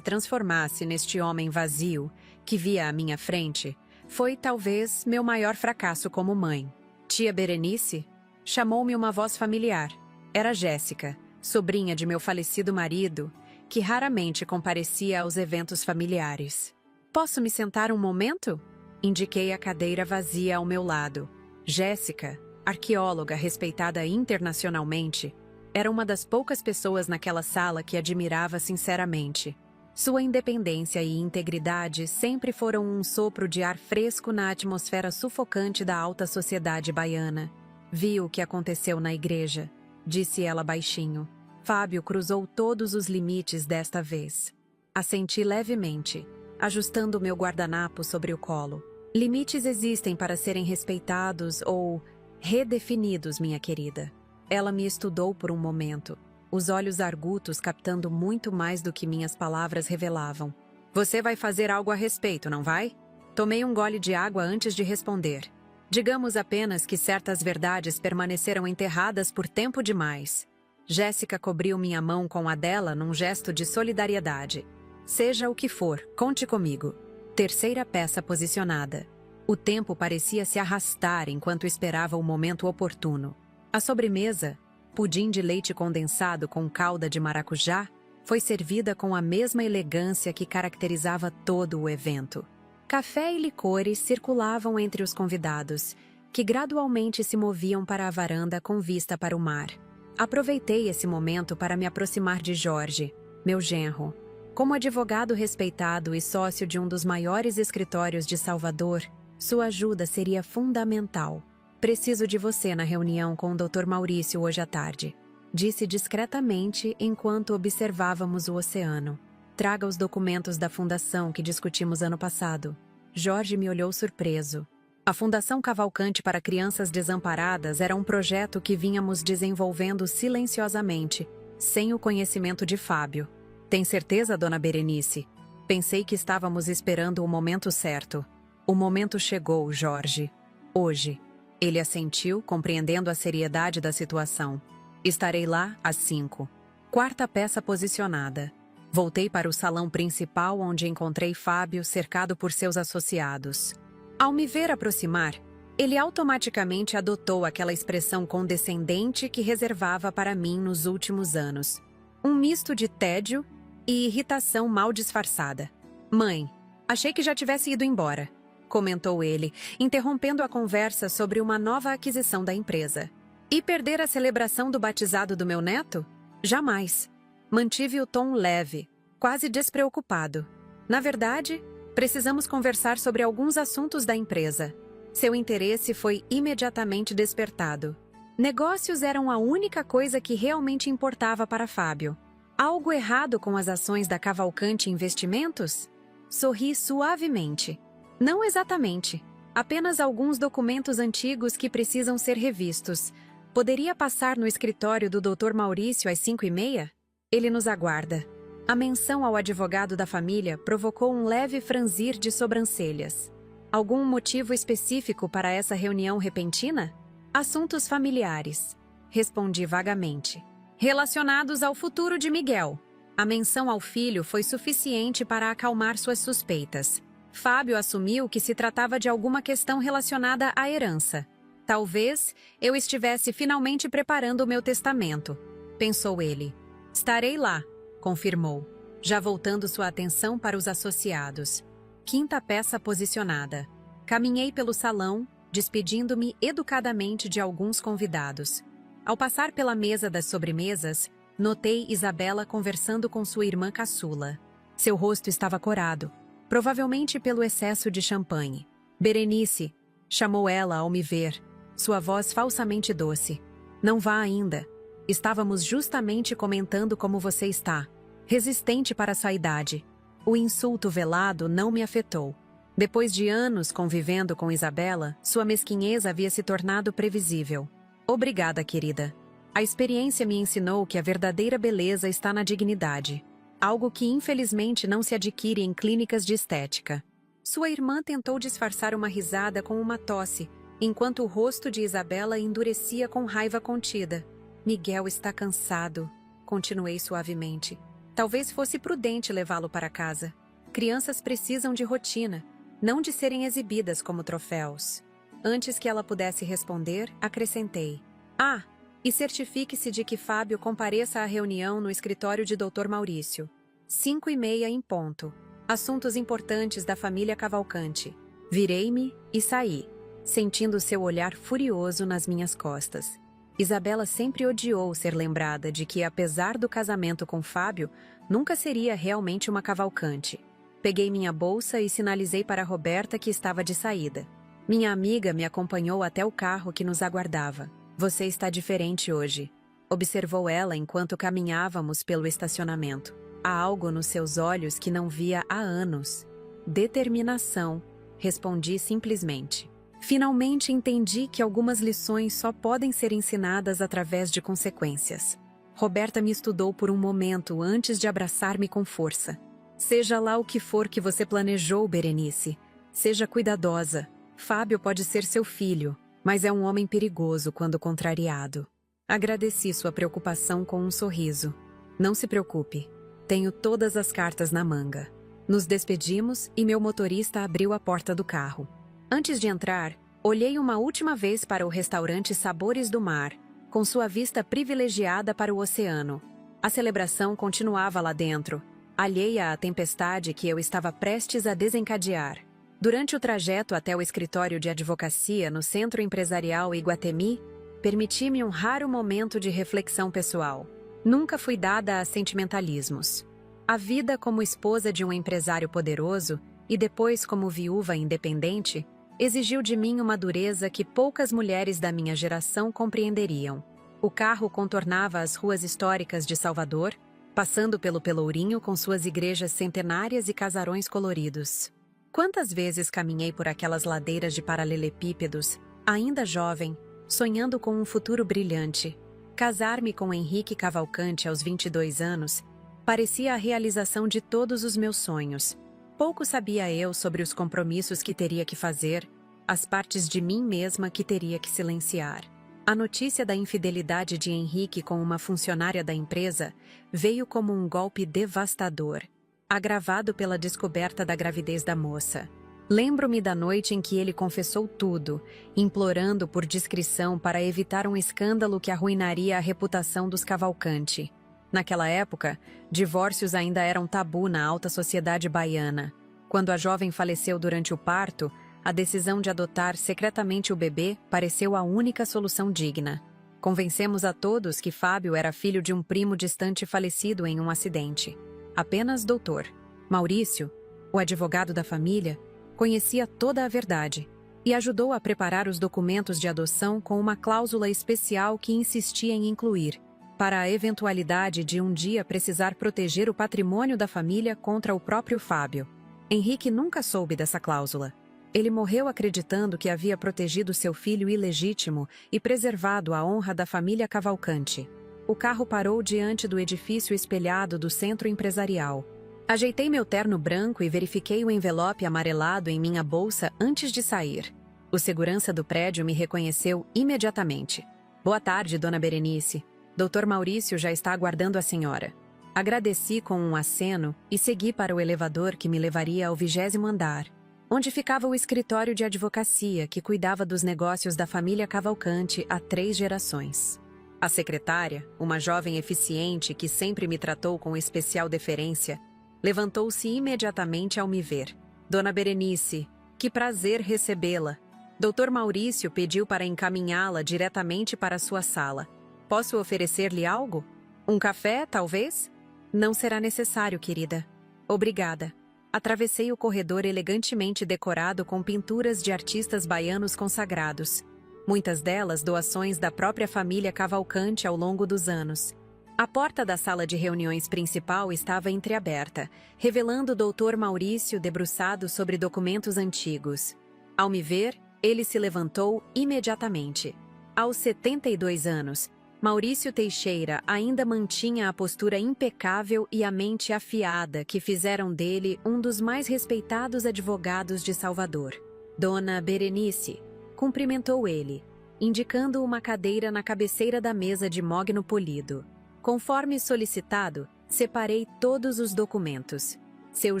transformasse neste homem vazio que via à minha frente foi talvez meu maior fracasso como mãe. Tia Berenice chamou-me uma voz familiar. Era Jéssica, sobrinha de meu falecido marido, que raramente comparecia aos eventos familiares. Posso me sentar um momento? Indiquei a cadeira vazia ao meu lado. Jéssica, arqueóloga respeitada internacionalmente, era uma das poucas pessoas naquela sala que admirava sinceramente. Sua independência e integridade sempre foram um sopro de ar fresco na atmosfera sufocante da alta sociedade baiana. Vi o que aconteceu na igreja, disse ela baixinho. Fábio cruzou todos os limites desta vez. Assenti levemente, ajustando meu guardanapo sobre o colo. Limites existem para serem respeitados ou redefinidos, minha querida. Ela me estudou por um momento, os olhos argutos captando muito mais do que minhas palavras revelavam. Você vai fazer algo a respeito, não vai? Tomei um gole de água antes de responder. Digamos apenas que certas verdades permaneceram enterradas por tempo demais. Jéssica cobriu minha mão com a dela num gesto de solidariedade. Seja o que for, conte comigo. Terceira peça posicionada. O tempo parecia se arrastar enquanto esperava o momento oportuno. A sobremesa, pudim de leite condensado com calda de maracujá, foi servida com a mesma elegância que caracterizava todo o evento. Café e licores circulavam entre os convidados, que gradualmente se moviam para a varanda com vista para o mar. Aproveitei esse momento para me aproximar de Jorge, meu genro. Como advogado respeitado e sócio de um dos maiores escritórios de Salvador, sua ajuda seria fundamental. Preciso de você na reunião com o Dr. Maurício hoje à tarde, disse discretamente enquanto observávamos o oceano. Traga os documentos da fundação que discutimos ano passado. Jorge me olhou surpreso. A Fundação Cavalcante para Crianças Desamparadas era um projeto que vínhamos desenvolvendo silenciosamente, sem o conhecimento de Fábio. Tem certeza, dona Berenice? Pensei que estávamos esperando o momento certo. O momento chegou, Jorge. Hoje. Ele assentiu, compreendendo a seriedade da situação. Estarei lá às 5. Quarta peça posicionada. Voltei para o salão principal onde encontrei Fábio cercado por seus associados. Ao me ver aproximar, ele automaticamente adotou aquela expressão condescendente que reservava para mim nos últimos anos. Um misto de tédio e irritação mal disfarçada. Mãe, achei que já tivesse ido embora, comentou ele, interrompendo a conversa sobre uma nova aquisição da empresa. E perder a celebração do batizado do meu neto? Jamais. Mantive o tom leve, quase despreocupado. Na verdade, precisamos conversar sobre alguns assuntos da empresa. Seu interesse foi imediatamente despertado. Negócios eram a única coisa que realmente importava para Fábio. Algo errado com as ações da Cavalcante Investimentos? Sorri suavemente. Não exatamente. Apenas alguns documentos antigos que precisam ser revistos. Poderia passar no escritório do Dr. Maurício às 5h30? Ele nos aguarda. A menção ao advogado da família provocou um leve franzir de sobrancelhas. Algum motivo específico para essa reunião repentina? Assuntos familiares. Respondi vagamente. Relacionados ao futuro de Miguel. A menção ao filho foi suficiente para acalmar suas suspeitas. Fábio assumiu que se tratava de alguma questão relacionada à herança. Talvez eu estivesse finalmente preparando o meu testamento, pensou ele. Estarei lá, confirmou, já voltando sua atenção para os associados. Quinta peça posicionada. Caminhei pelo salão, despedindo-me educadamente de alguns convidados. Ao passar pela mesa das sobremesas, notei Isabela conversando com sua irmã caçula. Seu rosto estava corado, provavelmente pelo excesso de champanhe. Berenice, chamou ela ao me ver, sua voz falsamente doce. Não vá ainda. Estávamos justamente comentando como você está, resistente para sua idade. O insulto velado não me afetou. Depois de anos convivendo com Isabela, sua mesquinhez havia se tornado previsível. Obrigada, querida. A experiência me ensinou que a verdadeira beleza está na dignidade. Algo que infelizmente não se adquire em clínicas de estética. Sua irmã tentou disfarçar uma risada com uma tosse, enquanto o rosto de Isabela endurecia com raiva contida. Miguel está cansado, continuei suavemente. Talvez fosse prudente levá-lo para casa. Crianças precisam de rotina, não de serem exibidas como troféus. Antes que ela pudesse responder, acrescentei. Ah, e certifique-se de que Fábio compareça à reunião no escritório de Dr. Maurício. 5:30 em ponto. Assuntos importantes da família Cavalcante. Virei-me e saí, sentindo seu olhar furioso nas minhas costas. Isabela sempre odiou ser lembrada de que, apesar do casamento com Fábio, nunca seria realmente uma Cavalcante. Peguei minha bolsa e sinalizei para Roberta que estava de saída. Minha amiga me acompanhou até o carro que nos aguardava. Você está diferente hoje, observou ela enquanto caminhávamos pelo estacionamento. Há algo nos seus olhos que não via há anos. Determinação, respondi simplesmente. Finalmente entendi que algumas lições só podem ser ensinadas através de consequências. Roberta me estudou por um momento antes de abraçar-me com força. Seja lá o que for que você planejou, Berenice, seja cuidadosa. Fábio pode ser seu filho, mas é um homem perigoso quando contrariado. Agradeci sua preocupação com um sorriso. Não se preocupe, tenho todas as cartas na manga. Nos despedimos e meu motorista abriu a porta do carro. Antes de entrar, olhei uma última vez para o restaurante Sabores do Mar, com sua vista privilegiada para o oceano. A celebração continuava lá dentro, alheia à tempestade que eu estava prestes a desencadear. Durante o trajeto até o escritório de advocacia no Centro Empresarial Iguatemi, permiti-me um raro momento de reflexão pessoal. Nunca fui dada a sentimentalismos. A vida como esposa de um empresário poderoso e depois como viúva independente exigiu de mim uma dureza que poucas mulheres da minha geração compreenderiam. O carro contornava as ruas históricas de Salvador, passando pelo Pelourinho com suas igrejas centenárias e casarões coloridos. Quantas vezes caminhei por aquelas ladeiras de paralelepípedos, ainda jovem, sonhando com um futuro brilhante. Casar-me com Henrique Cavalcante aos 22 anos parecia a realização de todos os meus sonhos. Pouco sabia eu sobre os compromissos que teria que fazer, as partes de mim mesma que teria que silenciar. A notícia da infidelidade de Henrique com uma funcionária da empresa veio como um golpe devastador, agravado pela descoberta da gravidez da moça. Lembro-me da noite em que ele confessou tudo, implorando por discrição para evitar um escândalo que arruinaria a reputação dos Cavalcante. Naquela época, divórcios ainda eram tabu na alta sociedade baiana. Quando a jovem faleceu durante o parto, a decisão de adotar secretamente o bebê pareceu a única solução digna. Convencemos a todos que Fábio era filho de um primo distante falecido em um acidente. Apenas doutor. Maurício, o advogado da família, conhecia toda a verdade e ajudou a preparar os documentos de adoção com uma cláusula especial que insistia em incluir, para a eventualidade de um dia precisar proteger o patrimônio da família contra o próprio Fábio. Henrique nunca soube dessa cláusula. Ele morreu acreditando que havia protegido seu filho ilegítimo e preservado a honra da família Cavalcante. O carro parou diante do edifício espelhado do centro empresarial. Ajeitei meu terno branco e verifiquei o envelope amarelado em minha bolsa antes de sair. O segurança do prédio me reconheceu imediatamente. Boa tarde, dona Berenice. Dr. Maurício já está aguardando a senhora. Agradeci com um aceno e segui para o elevador que me levaria ao 20º andar, onde ficava o escritório de advocacia que cuidava dos negócios da família Cavalcante há 3 gerações. A secretária, uma jovem eficiente que sempre me tratou com especial deferência, levantou-se imediatamente ao me ver. Dona Berenice, que prazer recebê-la. Dr. Maurício pediu para encaminhá-la diretamente para sua sala. Posso oferecer-lhe algo? Um café, talvez? Não será necessário, querida. Obrigada. Atravessei o corredor elegantemente decorado com pinturas de artistas baianos consagrados. Muitas delas doações da própria família Cavalcante ao longo dos anos. A porta da sala de reuniões principal estava entreaberta, revelando o Dr. Maurício debruçado sobre documentos antigos. Ao me ver, ele se levantou imediatamente. Aos 72 anos, Maurício Teixeira ainda mantinha a postura impecável e a mente afiada que fizeram dele um dos mais respeitados advogados de Salvador. Dona Berenice, cumprimentou ele, indicando uma cadeira na cabeceira da mesa de mogno polido. Conforme solicitado, separei todos os documentos. Seu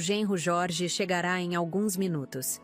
genro Jorge chegará em alguns minutos.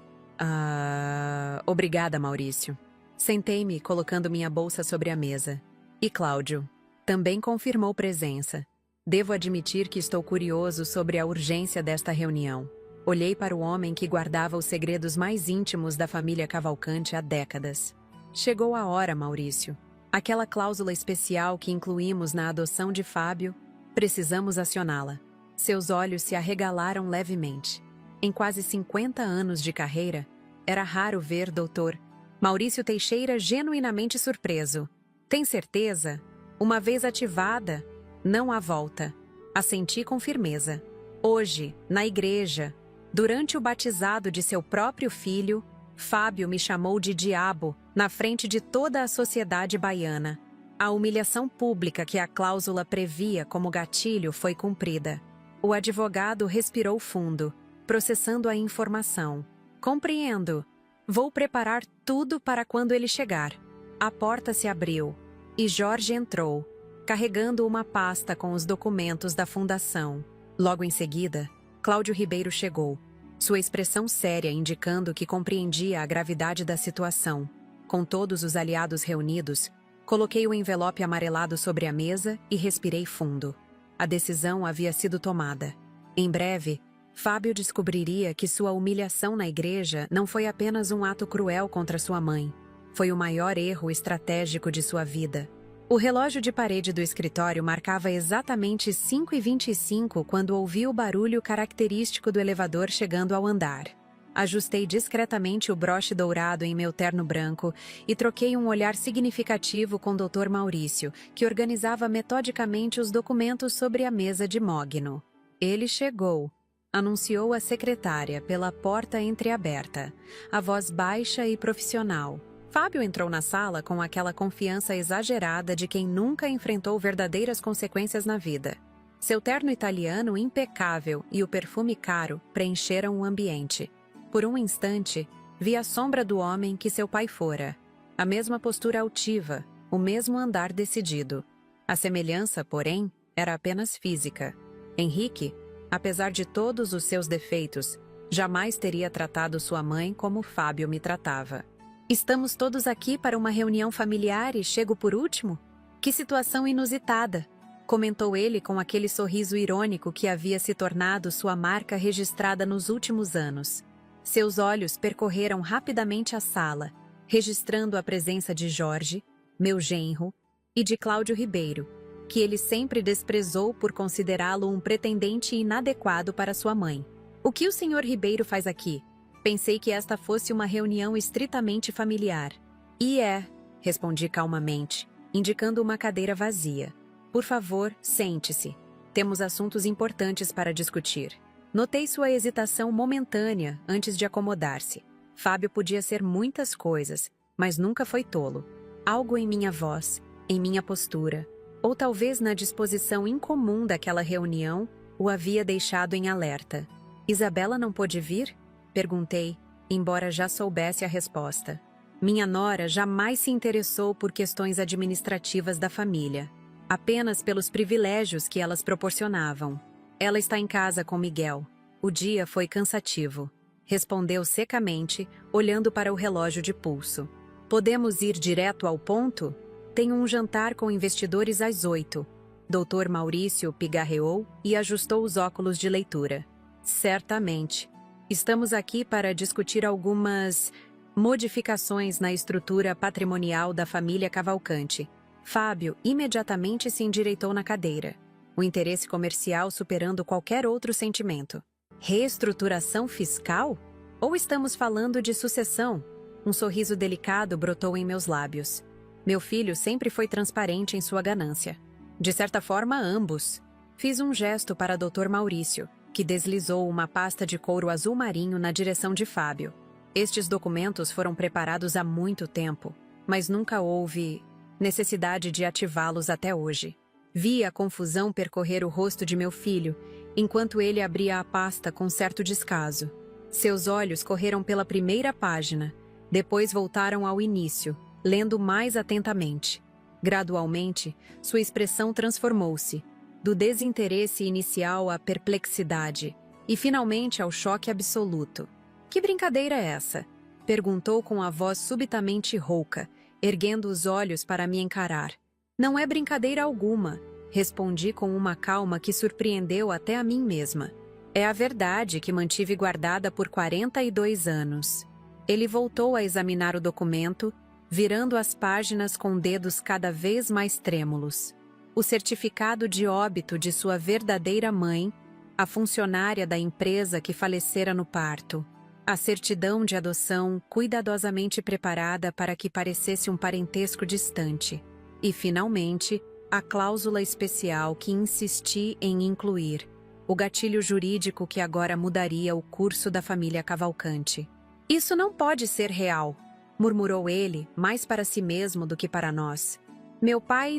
Obrigada, Maurício. Sentei-me, colocando minha bolsa sobre a mesa. E Cláudio também confirmou presença. Devo admitir que estou curioso sobre a urgência desta reunião. Olhei para o homem que guardava os segredos mais íntimos da família Cavalcante há décadas. Chegou a hora, Maurício. Aquela cláusula especial que incluímos na adoção de Fábio, precisamos acioná-la. Seus olhos se arregalaram levemente. Em quase 50 anos de carreira, era raro ver Dr. Maurício Teixeira genuinamente surpreso. Tem certeza? Uma vez ativada, não há volta. Assenti com firmeza. Hoje, na igreja, durante o batizado de seu próprio filho, Fábio me chamou de diabo na frente de toda a sociedade baiana. A humilhação pública que a cláusula previa como gatilho foi cumprida. O advogado respirou fundo, processando a informação. Compreendo. Vou preparar tudo para quando ele chegar. A porta se abriu e Jorge entrou, carregando uma pasta com os documentos da fundação. Logo em seguida, Cláudio Ribeiro chegou, sua expressão séria indicando que compreendia a gravidade da situação. Com todos os aliados reunidos, coloquei o envelope amarelado sobre a mesa e respirei fundo. A decisão havia sido tomada. Em breve, Fábio descobriria que sua humilhação na igreja não foi apenas um ato cruel contra sua mãe. Foi o maior erro estratégico de sua vida. O relógio de parede do escritório marcava exatamente 5h25 quando ouvi o barulho característico do elevador chegando ao andar. Ajustei discretamente o broche dourado em meu terno branco e troquei um olhar significativo com o Dr. Maurício, que organizava metodicamente os documentos sobre a mesa de mogno. Ele chegou, anunciou a secretária pela porta entreaberta, a voz baixa e profissional. Fábio entrou na sala com aquela confiança exagerada de quem nunca enfrentou verdadeiras consequências na vida. Seu terno italiano impecável e o perfume caro preencheram o ambiente. Por um instante, vi a sombra do homem que seu pai fora. A mesma postura altiva, o mesmo andar decidido. A semelhança, porém, era apenas física. Henrique, apesar de todos os seus defeitos, jamais teria tratado sua mãe como Fábio me tratava. Estamos todos aqui para uma reunião familiar e chego por último? Que situação inusitada, comentou ele com aquele sorriso irônico que havia se tornado sua marca registrada nos últimos anos. Seus olhos percorreram rapidamente a sala, registrando a presença de Jorge, meu genro, e de Cláudio Ribeiro, que ele sempre desprezou por considerá-lo um pretendente inadequado para sua mãe. O que o senhor Ribeiro faz aqui? Pensei que esta fosse uma reunião estritamente familiar. E é, respondi calmamente, indicando uma cadeira vazia. Por favor, sente-se. Temos assuntos importantes para discutir. Notei sua hesitação momentânea antes de acomodar-se. Fábio podia ser muitas coisas, mas nunca foi tolo. Algo em minha voz, em minha postura, ou talvez na disposição incomum daquela reunião, o havia deixado em alerta. Isabela não pôde vir? Perguntei, embora já soubesse a resposta. Minha nora jamais se interessou por questões administrativas da família, apenas pelos privilégios que elas proporcionavam. Ela está em casa com Miguel. O dia foi cansativo. Respondeu secamente, olhando para o relógio de pulso. Podemos ir direto ao ponto? Tenho um jantar com investidores às 8. Dr. Maurício pigarreou e ajustou os óculos de leitura. Certamente. Estamos aqui para discutir algumas modificações na estrutura patrimonial da família Cavalcante. Fábio imediatamente se endireitou na cadeira, o interesse comercial superando qualquer outro sentimento. Reestruturação fiscal? Ou estamos falando de sucessão? Um sorriso delicado brotou em meus lábios. Meu filho sempre foi transparente em sua ganância. De certa forma, ambos. Fiz um gesto para Dr. Maurício, que deslizou uma pasta de couro azul marinho na direção de Fábio. Estes documentos foram preparados há muito tempo, mas nunca houve necessidade de ativá-los até hoje. Vi a confusão percorrer o rosto de meu filho, enquanto ele abria a pasta com certo descaso. Seus olhos correram pela primeira página, Depois voltaram ao início, lendo mais atentamente. Gradualmente, sua expressão transformou-se, do desinteresse inicial à perplexidade, e finalmente ao choque absoluto. Que brincadeira é essa? Perguntou com a voz subitamente rouca, erguendo os olhos para me encarar. Não é brincadeira alguma, respondi com uma calma que surpreendeu até a mim mesma. É a verdade que mantive guardada por 42 anos. Ele voltou a examinar o documento, virando as páginas com dedos cada vez mais trêmulos. O certificado de óbito de sua verdadeira mãe, a funcionária da empresa que falecera no parto. A certidão de adoção cuidadosamente preparada para que parecesse um parentesco distante. E, finalmente, a cláusula especial que insisti em incluir. O gatilho jurídico que agora mudaria o curso da família Cavalcante. Isso não pode ser real, murmurou ele, mais para si mesmo do que para nós. Seu pai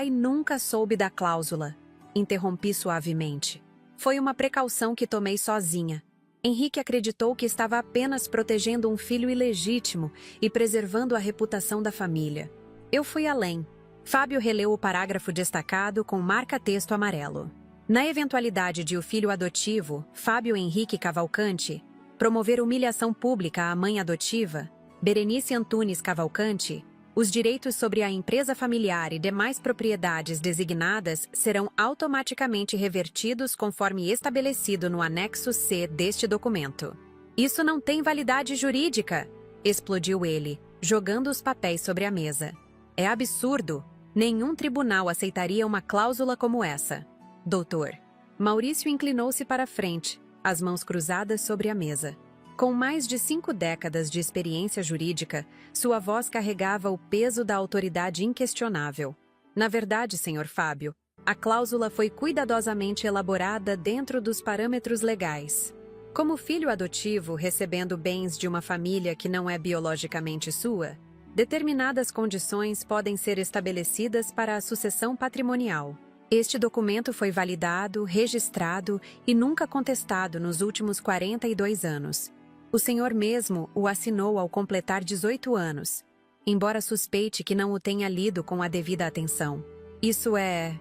nunca soube da cláusula, interrompi suavemente. Foi uma precaução que tomei sozinha. Henrique acreditou que estava apenas protegendo um filho ilegítimo e preservando a reputação da família. Eu fui além. Fábio releu o parágrafo destacado com marca-texto amarelo. Na eventualidade de o filho adotivo, Fábio Henrique Cavalcante, promover humilhação pública à mãe adotiva, Berenice Antunes Cavalcante, os direitos sobre a empresa familiar e demais propriedades designadas serão automaticamente revertidos conforme estabelecido no anexo C deste documento. Isso não tem validade jurídica, explodiu ele, jogando os papéis sobre a mesa. É absurdo. Nenhum tribunal aceitaria uma cláusula como essa. Doutor. Maurício inclinou-se para a frente, as mãos cruzadas sobre a mesa. Com mais de 5 décadas de experiência jurídica, sua voz carregava o peso da autoridade inquestionável. Na verdade, Sr. Fábio, a cláusula foi cuidadosamente elaborada dentro dos parâmetros legais. Como filho adotivo recebendo bens de uma família que não é biologicamente sua, determinadas condições podem ser estabelecidas para a sucessão patrimonial. Este documento foi validado, registrado e nunca contestado nos últimos 42 anos. O senhor mesmo o assinou ao completar 18 anos, embora suspeite que não o tenha lido com a devida atenção. Isso é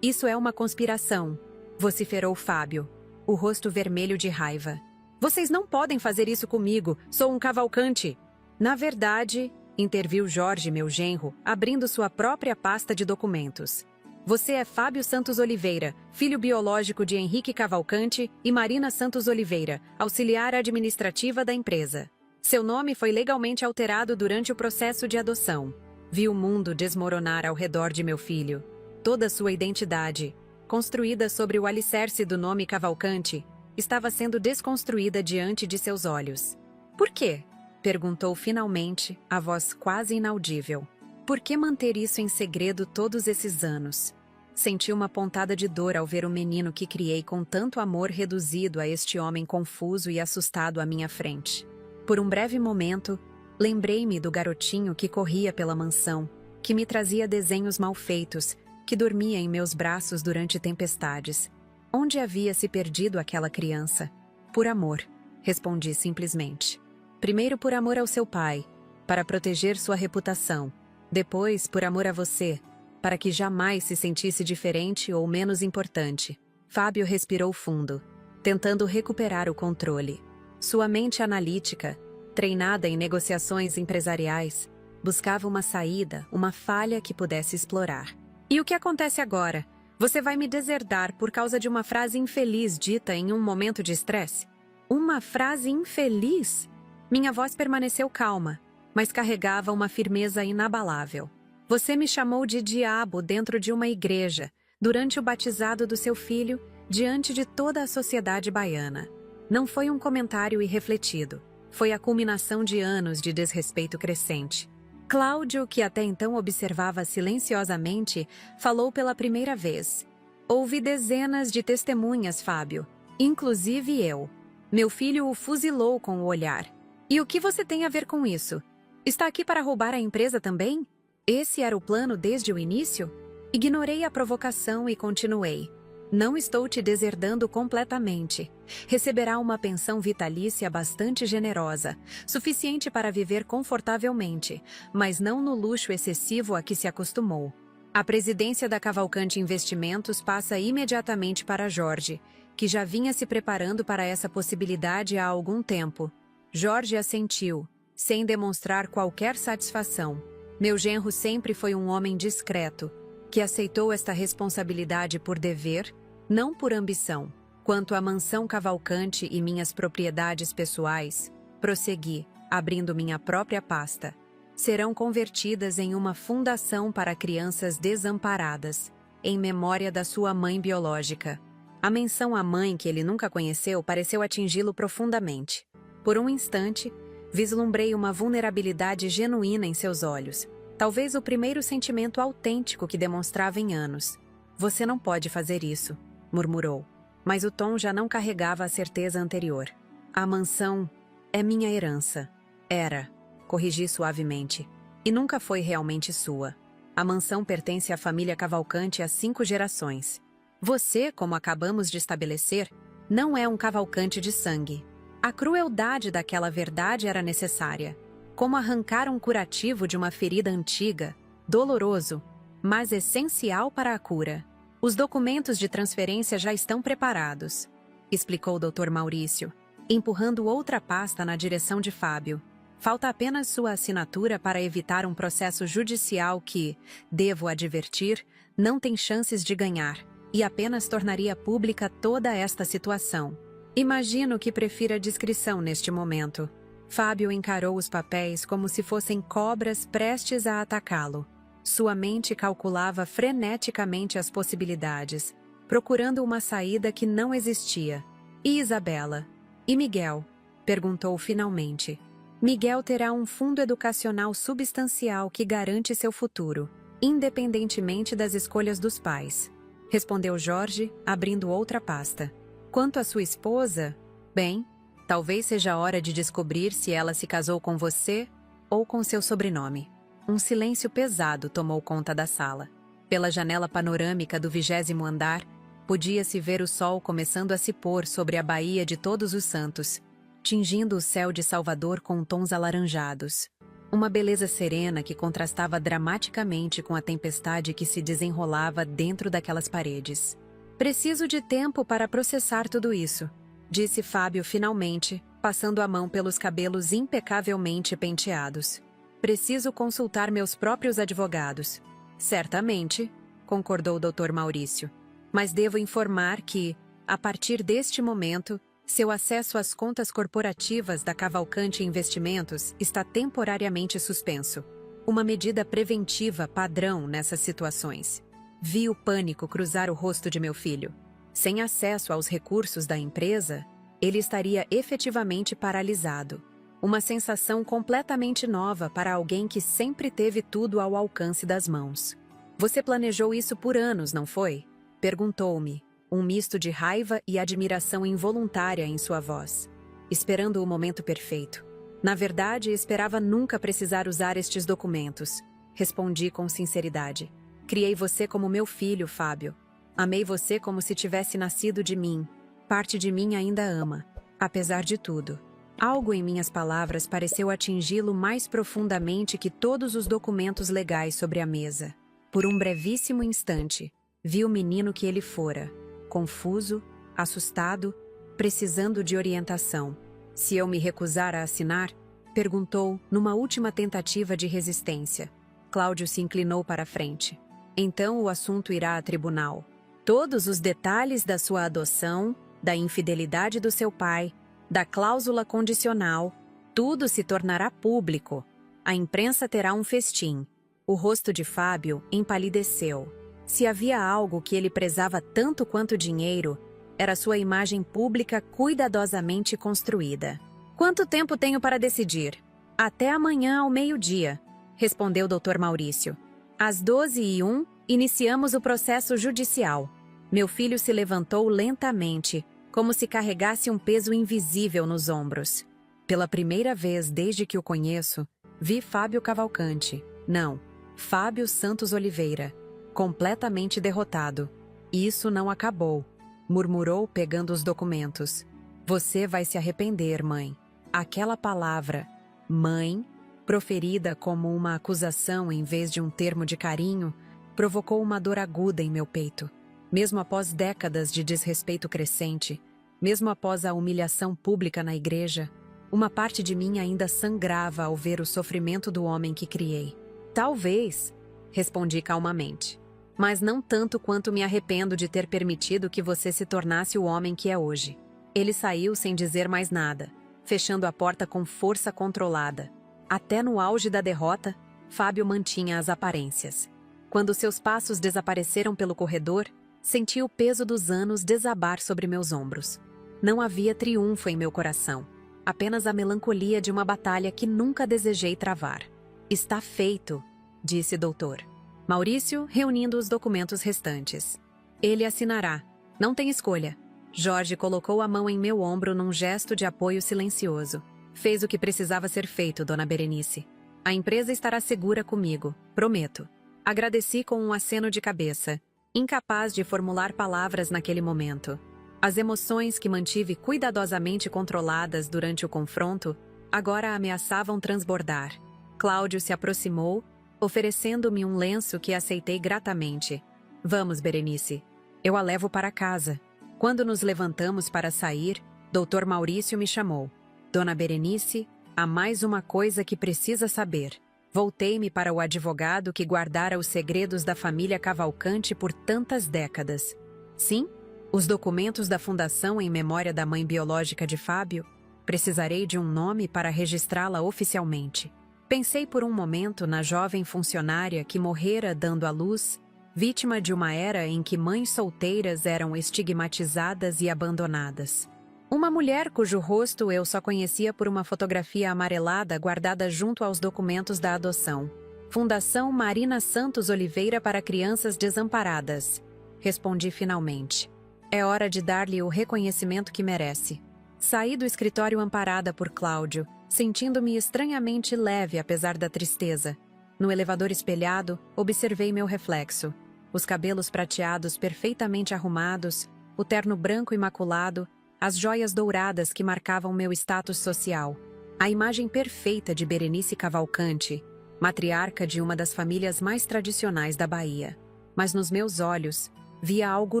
uma conspiração, vociferou Fábio, o rosto vermelho de raiva. Vocês não podem fazer isso comigo, sou um Cavalcante. Na verdade, interviu Jorge, meu genro, abrindo sua própria pasta de documentos. Você é Fábio Santos Oliveira, filho biológico de Henrique Cavalcante e Marina Santos Oliveira, auxiliar administrativa da empresa. Seu nome foi legalmente alterado durante o processo de adoção. Vi o mundo desmoronar ao redor de meu filho. Toda sua identidade, construída sobre o alicerce do nome Cavalcante, estava sendo desconstruída diante de seus olhos. Por quê? Perguntou finalmente, a voz quase inaudível. Por que manter isso em segredo todos esses anos? Senti uma pontada de dor ao ver o menino que criei com tanto amor reduzido a este homem confuso e assustado à minha frente. Por um breve momento, lembrei-me do garotinho que corria pela mansão, que me trazia desenhos mal feitos, que dormia em meus braços durante tempestades. Onde havia se perdido aquela criança? Por amor, respondi simplesmente. Primeiro por amor ao seu pai, para proteger sua reputação. Depois, por amor a você, para que jamais se sentisse diferente ou menos importante. Fábio respirou fundo, tentando recuperar o controle. Sua mente analítica, treinada em negociações empresariais, buscava uma saída, uma falha que pudesse explorar. E o que acontece agora? Você vai me deserdar por causa de uma frase infeliz dita em um momento de estresse? Uma frase infeliz? Minha voz permaneceu calma, mas carregava uma firmeza inabalável. Você me chamou de diabo dentro de uma igreja, durante o batizado do seu filho, diante de toda a sociedade baiana. Não foi um comentário irrefletido. Foi a culminação de anos de desrespeito crescente. Cláudio, que até então observava silenciosamente, falou pela primeira vez. Houve dezenas de testemunhas, Fábio, inclusive eu. Meu filho o fuzilou com o olhar. E o que você tem a ver com isso? Está aqui para roubar a empresa também? Esse era o plano desde o início? Ignorei a provocação e continuei. Não estou te deserdando completamente. Receberá uma pensão vitalícia bastante generosa, suficiente para viver confortavelmente, mas não no luxo excessivo a que se acostumou. A presidência da Cavalcante Investimentos passa imediatamente para Jorge, que já vinha se preparando para essa possibilidade há algum tempo. Jorge assentiu, sem demonstrar qualquer satisfação. Meu genro sempre foi um homem discreto, que aceitou esta responsabilidade por dever, não por ambição. Quanto à mansão Cavalcante e minhas propriedades pessoais, prossegui, abrindo minha própria pasta. Serão convertidas em uma fundação para crianças desamparadas, em memória da sua mãe biológica. A menção à mãe que ele nunca conheceu pareceu atingi-lo profundamente. Por um instante, vislumbrei uma vulnerabilidade genuína em seus olhos, talvez o primeiro sentimento autêntico que demonstrava em anos. Você não pode fazer isso, murmurou, mas o tom já não carregava a certeza anterior. A mansão é minha herança. Era, corrigi suavemente, e nunca foi realmente sua. A mansão pertence à família Cavalcante há 5 gerações. Você, como acabamos de estabelecer, não é um Cavalcante de sangue. A crueldade daquela verdade era necessária, como arrancar um curativo de uma ferida antiga, doloroso, mas essencial para a cura. Os documentos de transferência já estão preparados, explicou o Dr. Maurício, empurrando outra pasta na direção de Fábio. Falta apenas sua assinatura para evitar um processo judicial que, devo advertir, não tem chances de ganhar, e apenas tornaria pública toda esta situação. Imagino que prefira discrição neste momento. Fábio encarou os papéis como se fossem cobras prestes a atacá-lo. Sua mente calculava freneticamente as possibilidades, procurando uma saída que não existia. E Isabela? E Miguel? Perguntou finalmente. Miguel terá um fundo educacional substancial que garante seu futuro, independentemente das escolhas dos pais, respondeu Jorge, abrindo outra pasta. Quanto à sua esposa, bem, talvez seja a hora de descobrir se ela se casou com você ou com seu sobrenome. Um silêncio pesado tomou conta da sala. Pela janela panorâmica do 20º andar, podia-se ver o sol começando a se pôr sobre a Baía de Todos os Santos, tingindo o céu de Salvador com tons alaranjados. Uma beleza serena que contrastava dramaticamente com a tempestade que se desenrolava dentro daquelas paredes. Preciso de tempo para processar tudo isso, disse Fábio finalmente, passando a mão pelos cabelos impecavelmente penteados. Preciso consultar meus próprios advogados. Certamente, concordou o Dr. Maurício. Mas devo informar que, a partir deste momento, seu acesso às contas corporativas da Cavalcante Investimentos está temporariamente suspenso. Uma medida preventiva padrão nessas situações. Vi o pânico cruzar o rosto de meu filho. Sem acesso aos recursos da empresa, ele estaria efetivamente paralisado. Uma sensação completamente nova para alguém que sempre teve tudo ao alcance das mãos. Você planejou isso por anos, não foi? Perguntou-me, um misto de raiva e admiração involuntária em sua voz, esperando o momento perfeito. Na verdade, esperava nunca precisar usar estes documentos, respondi com sinceridade. Criei você como meu filho, Fábio. Amei você como se tivesse nascido de mim. Parte de mim ainda ama, apesar de tudo. Algo em minhas palavras pareceu atingi-lo mais profundamente que todos os documentos legais sobre a mesa. Por um brevíssimo instante, vi o menino que ele fora, confuso, assustado, precisando de orientação. Se eu me recusar a assinar, perguntou numa última tentativa de resistência. Cláudio se inclinou para a frente. Então o assunto irá a tribunal. Todos os detalhes da sua adoção, da infidelidade do seu pai, da cláusula condicional, tudo se tornará público. A imprensa terá um festim. O rosto de Fábio empalideceu. Se havia algo que ele prezava tanto quanto dinheiro, era sua imagem pública cuidadosamente construída. Quanto tempo tenho para decidir? Até amanhã ao meio-dia, respondeu Dr. Maurício. Às 12h01, iniciamos o processo judicial. Meu filho se levantou lentamente, como se carregasse um peso invisível nos ombros. Pela primeira vez desde que o conheço, vi Fábio Cavalcante. Não, Fábio Santos Oliveira. Completamente derrotado. Isso não acabou, murmurou pegando os documentos. Você vai se arrepender, mãe. Aquela palavra, mãe, proferida como uma acusação em vez de um termo de carinho, provocou uma dor aguda em meu peito. Mesmo após décadas de desrespeito crescente, mesmo após a humilhação pública na igreja, uma parte de mim ainda sangrava ao ver o sofrimento do homem que criei. Talvez, respondi calmamente, mas não tanto quanto me arrependo de ter permitido que você se tornasse o homem que é hoje. Ele saiu sem dizer mais nada, fechando a porta com força controlada. Até no auge da derrota, Fábio mantinha as aparências. Quando seus passos desapareceram pelo corredor, senti o peso dos anos desabar sobre meus ombros. Não havia triunfo em meu coração, apenas a melancolia de uma batalha que nunca desejei travar. Está feito, disse doutor. Maurício, reunindo os documentos restantes. Ele assinará. Não tem escolha. Jorge colocou a mão em meu ombro num gesto de apoio silencioso. Fez o que precisava ser feito, dona Berenice. A empresa estará segura comigo, prometo. Agradeci com um aceno de cabeça, incapaz de formular palavras naquele momento. As emoções que mantive cuidadosamente controladas durante o confronto agora ameaçavam transbordar. Cláudio se aproximou, oferecendo-me um lenço que aceitei gratamente. Vamos, Berenice. Eu a levo para casa. Quando nos levantamos para sair, Dr. Maurício me chamou. Dona Berenice, há mais uma coisa que precisa saber. Voltei-me para o advogado que guardara os segredos da família Cavalcante por tantas décadas. Sim, os documentos da fundação em memória da mãe biológica de Fábio. Precisarei de um nome para registrá-la oficialmente. Pensei por um momento na jovem funcionária que morrera dando à luz, vítima de uma era em que mães solteiras eram estigmatizadas e abandonadas. Uma mulher cujo rosto eu só conhecia por uma fotografia amarelada guardada junto aos documentos da adoção. Fundação Marina Santos Oliveira para Crianças Desamparadas. Respondi finalmente. É hora de dar-lhe o reconhecimento que merece. Saí do escritório amparada por Cláudio, sentindo-me estranhamente leve apesar da tristeza. No elevador espelhado, observei meu reflexo. Os cabelos prateados perfeitamente arrumados, o terno branco imaculado, as joias douradas que marcavam meu status social. A imagem perfeita de Berenice Cavalcante, matriarca de uma das famílias mais tradicionais da Bahia. Mas nos meus olhos, via algo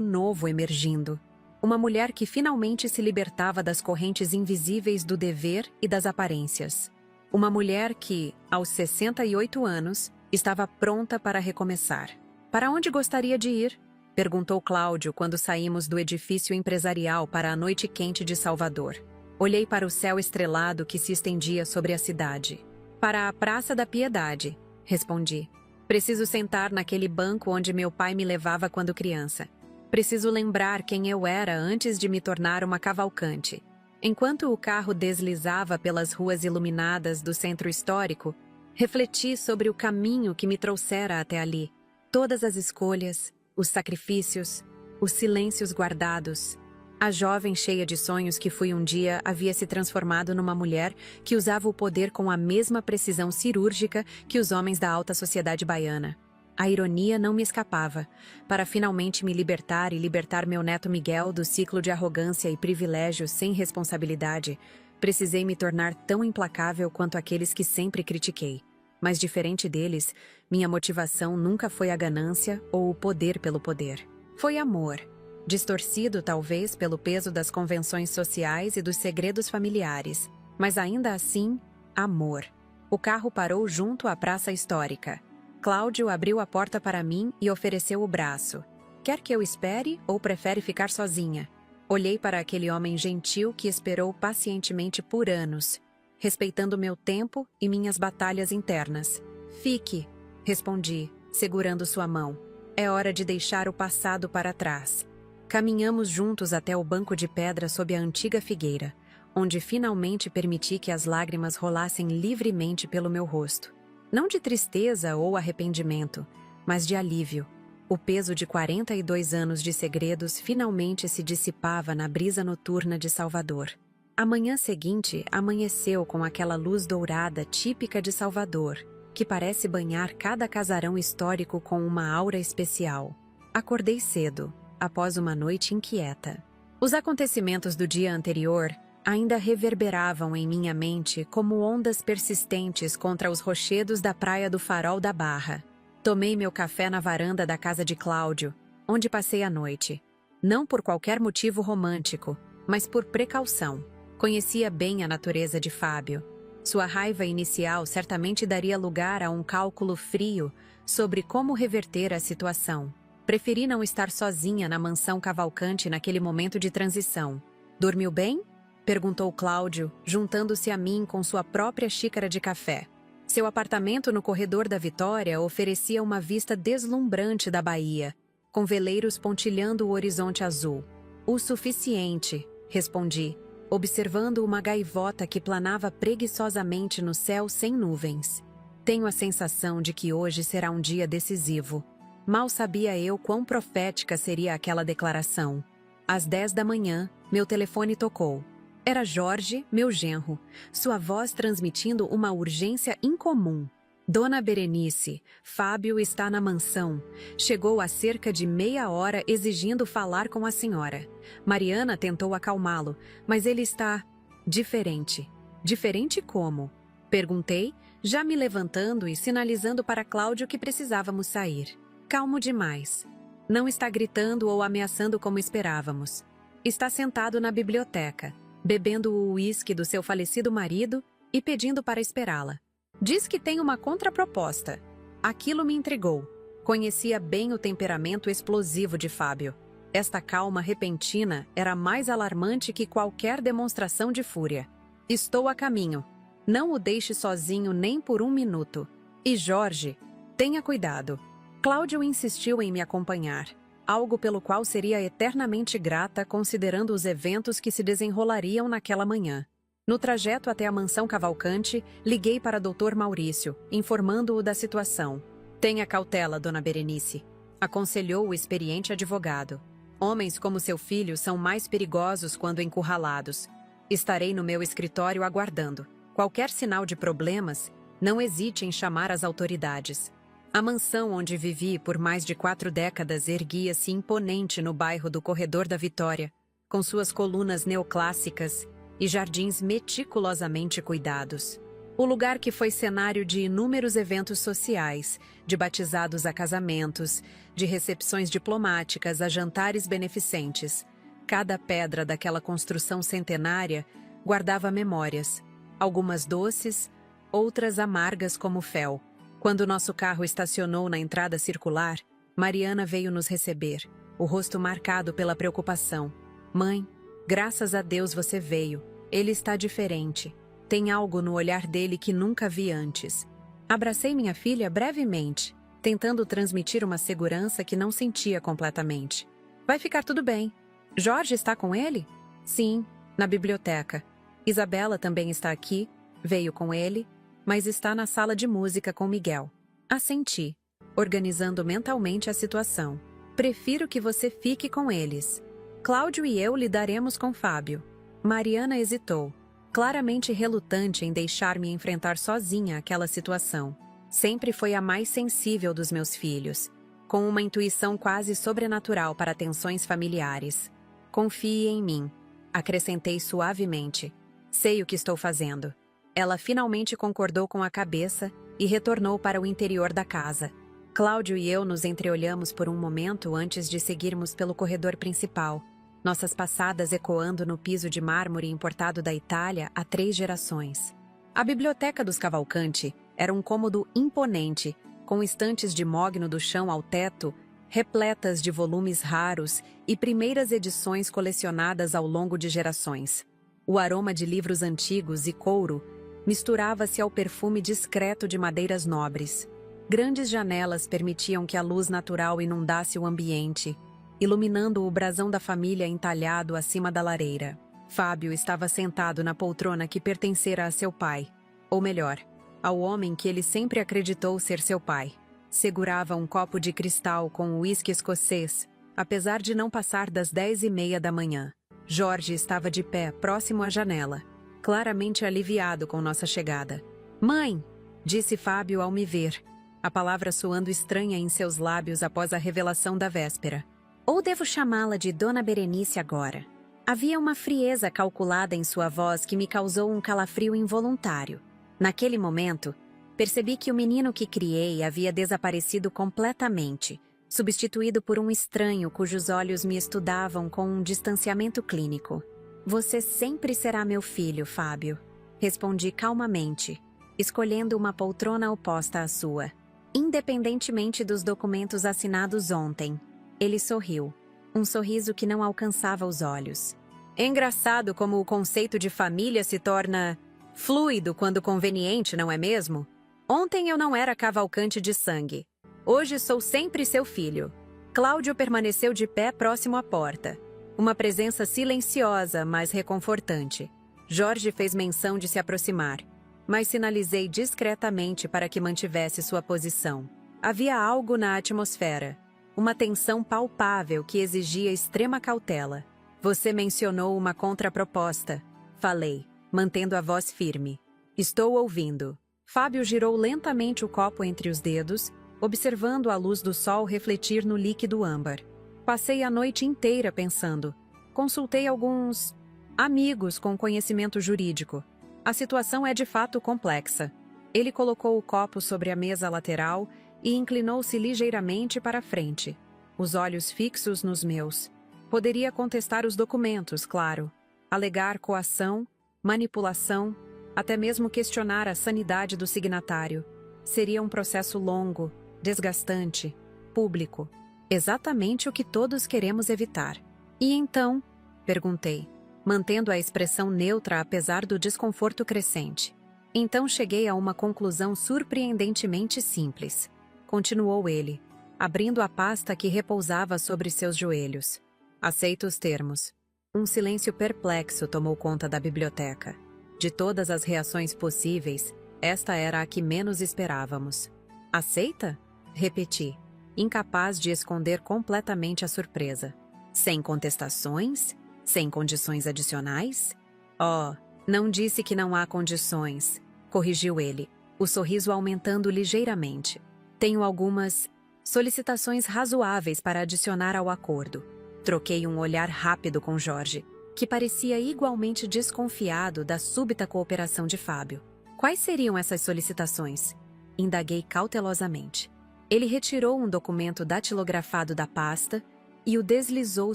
novo emergindo. Uma mulher que finalmente se libertava das correntes invisíveis do dever e das aparências. Uma mulher que, aos 68 anos, estava pronta para recomeçar. Para onde gostaria de ir? Perguntou Cláudio quando saímos do edifício empresarial para a noite quente de Salvador. Olhei para o céu estrelado que se estendia sobre a cidade. Para a Praça da Piedade, respondi. Preciso sentar naquele banco onde meu pai me levava quando criança. Preciso lembrar quem eu era antes de me tornar uma cavalcante. Enquanto o carro deslizava pelas ruas iluminadas do centro histórico, refleti sobre o caminho que me trouxera até ali. Todas as escolhas, os sacrifícios, os silêncios guardados. A jovem cheia de sonhos que fui um dia havia se transformado numa mulher que usava o poder com a mesma precisão cirúrgica que os homens da alta sociedade baiana. A ironia não me escapava. Para finalmente me libertar e libertar meu neto Miguel do ciclo de arrogância e privilégio sem responsabilidade, precisei me tornar tão implacável quanto aqueles que sempre critiquei. Mas diferente deles, minha motivação nunca foi a ganância ou o poder pelo poder. Foi amor, distorcido talvez pelo peso das convenções sociais e dos segredos familiares, mas ainda assim, amor. O carro parou junto à praça histórica. Cláudio abriu a porta para mim e ofereceu o braço. Quer que eu espere ou prefere ficar sozinha? Olhei para aquele homem gentil que esperou pacientemente por anos, respeitando meu tempo e minhas batalhas internas. Fique, respondi, segurando sua mão. É hora de deixar o passado para trás. Caminhamos juntos até o banco de pedra sob a antiga figueira, onde finalmente permiti que as lágrimas rolassem livremente pelo meu rosto. Não de tristeza ou arrependimento, mas de alívio. O peso de 42 anos de segredos finalmente se dissipava na brisa noturna de Salvador. A manhã seguinte amanheceu com aquela luz dourada típica de Salvador, que parece banhar cada casarão histórico com uma aura especial. Acordei cedo, após uma noite inquieta. Os acontecimentos do dia anterior ainda reverberavam em minha mente como ondas persistentes contra os rochedos da praia do Farol da Barra. Tomei meu café na varanda da casa de Cláudio, onde passei a noite. Não por qualquer motivo romântico, mas por precaução. Conhecia bem a natureza de Fábio. Sua raiva inicial certamente daria lugar a um cálculo frio sobre como reverter a situação. Preferi não estar sozinha na mansão Cavalcante naquele momento de transição. Dormiu bem? Perguntou Cláudio, juntando-se a mim com sua própria xícara de café. Seu apartamento no corredor da Vitória oferecia uma vista deslumbrante da Bahia, com veleiros pontilhando o horizonte azul. O suficiente, respondi, observando uma gaivota que planava preguiçosamente no céu sem nuvens. Tenho a sensação de que hoje será um dia decisivo. Mal sabia eu quão profética seria aquela declaração. Às 10 da manhã, meu telefone tocou. Era Jorge, meu genro, sua voz transmitindo uma urgência incomum. Dona Berenice, Fábio está na mansão. Chegou há cerca de meia hora exigindo falar com a senhora. Mariana tentou acalmá-lo, mas ele está diferente. Diferente como? Perguntei, já me levantando e sinalizando para Cláudio que precisávamos sair. Calmo demais. Não está gritando ou ameaçando como esperávamos. Está sentado na biblioteca, bebendo o uísque do seu falecido marido e pedindo para esperá-la. Diz que tem uma contraproposta. Aquilo me intrigou. Conhecia bem o temperamento explosivo de Fábio. Esta calma repentina era mais alarmante que qualquer demonstração de fúria. Estou a caminho. Não o deixe sozinho nem por um minuto. E Jorge, tenha cuidado. Cláudio insistiu em me acompanhar, algo pelo qual seria eternamente grata considerando os eventos que se desenrolariam naquela manhã. No trajeto até a mansão Cavalcante, liguei para Dr. Maurício, informando-o da situação. Tenha cautela, Dona Berenice, aconselhou o experiente advogado. Homens como seu filho são mais perigosos quando encurralados. Estarei no meu escritório aguardando. Qualquer sinal de problemas, não hesite em chamar as autoridades. A mansão onde vivi por mais de 4 décadas erguia-se imponente no bairro do Corredor da Vitória, com suas colunas neoclássicas e jardins meticulosamente cuidados. O lugar que foi cenário de inúmeros eventos sociais, de batizados a casamentos, de recepções diplomáticas a jantares beneficentes. Cada pedra daquela construção centenária guardava memórias, algumas doces, outras amargas como fel. Quando nosso carro estacionou na entrada circular, Mariana veio nos receber, o rosto marcado pela preocupação. Mãe, graças a Deus você veio. Ele está diferente. Tem algo no olhar dele que nunca vi antes. Abracei minha filha brevemente, tentando transmitir uma segurança que não sentia completamente. Vai ficar tudo bem. Jorge está com ele? Sim, na biblioteca. Isabela também está aqui, veio com ele, mas está na sala de música com Miguel. Assenti, organizando mentalmente a situação. Prefiro que você fique com eles. Cláudio e eu lidaremos com Fábio. Mariana hesitou, claramente relutante em deixar-me enfrentar sozinha aquela situação. Sempre foi a mais sensível dos meus filhos, com uma intuição quase sobrenatural para tensões familiares. Confie em mim, acrescentei suavemente. Sei o que estou fazendo. Ela finalmente concordou com a cabeça e retornou para o interior da casa. Cláudio e eu nos entreolhamos por um momento antes de seguirmos pelo corredor principal, nossas passadas ecoando no piso de mármore importado da Itália há 3 gerações. A biblioteca dos Cavalcante era um cômodo imponente, com estantes de mogno do chão ao teto, repletas de volumes raros e primeiras edições colecionadas ao longo de gerações. O aroma de livros antigos e couro misturava-se ao perfume discreto de madeiras nobres. Grandes janelas permitiam que a luz natural inundasse o ambiente, iluminando o brasão da família entalhado acima da lareira. Fábio estava sentado na poltrona que pertencera a seu pai, ou melhor, ao homem que ele sempre acreditou ser seu pai. Segurava um copo de cristal com uísque escocês, apesar de não passar das 10h30 da manhã. Jorge estava de pé, próximo à janela, claramente aliviado com nossa chegada. "Mãe!" disse Fábio ao me ver, a palavra soando estranha em seus lábios após a revelação da véspera. "Ou devo chamá-la de Dona Berenice agora?" Havia uma frieza calculada em sua voz que me causou um calafrio involuntário. Naquele momento, percebi que o menino que criei havia desaparecido completamente, substituído por um estranho cujos olhos me estudavam com um distanciamento clínico. Você sempre será meu filho, Fábio, respondi calmamente, escolhendo uma poltrona oposta à sua. Independentemente dos documentos assinados ontem, ele sorriu, um sorriso que não alcançava os olhos. É engraçado como o conceito de família se torna fluido quando conveniente, não é mesmo? Ontem eu não era Cavalcante de sangue. Hoje sou sempre seu filho. Cláudio permaneceu de pé próximo à porta. Uma presença silenciosa, mas reconfortante. Jorge fez menção de se aproximar, mas sinalizei discretamente para que mantivesse sua posição. Havia algo na atmosfera, uma tensão palpável que exigia extrema cautela. Você mencionou uma contraproposta. Falei, mantendo a voz firme. Estou ouvindo. Fábio girou lentamente o copo entre os dedos, observando a luz do sol refletir no líquido âmbar. Passei a noite inteira pensando. Consultei alguns amigos com conhecimento jurídico. A situação é de fato complexa. Ele colocou o copo sobre a mesa lateral e inclinou-se ligeiramente para a frente, os olhos fixos nos meus. Poderia contestar os documentos, claro, alegar coação, manipulação, até mesmo questionar a sanidade do signatário. Seria um processo longo, desgastante, público. Exatamente o que todos queremos evitar. E então? Perguntei, mantendo a expressão neutra apesar do desconforto crescente. Então cheguei a uma conclusão surpreendentemente simples. Continuou ele, abrindo a pasta que repousava sobre seus joelhos. Aceito os termos. Um silêncio perplexo tomou conta da biblioteca. De todas as reações possíveis, esta era a que menos esperávamos. Aceita? Repeti, incapaz de esconder completamente a surpresa. Sem contestações? Sem condições adicionais? Oh, não disse que não há condições, corrigiu ele, o sorriso aumentando ligeiramente. Tenho algumas solicitações razoáveis para adicionar ao acordo. Troquei um olhar rápido com Jorge, que parecia igualmente desconfiado da súbita cooperação de Fábio. Quais seriam essas solicitações? Indaguei cautelosamente. Ele retirou um documento datilografado da pasta e o deslizou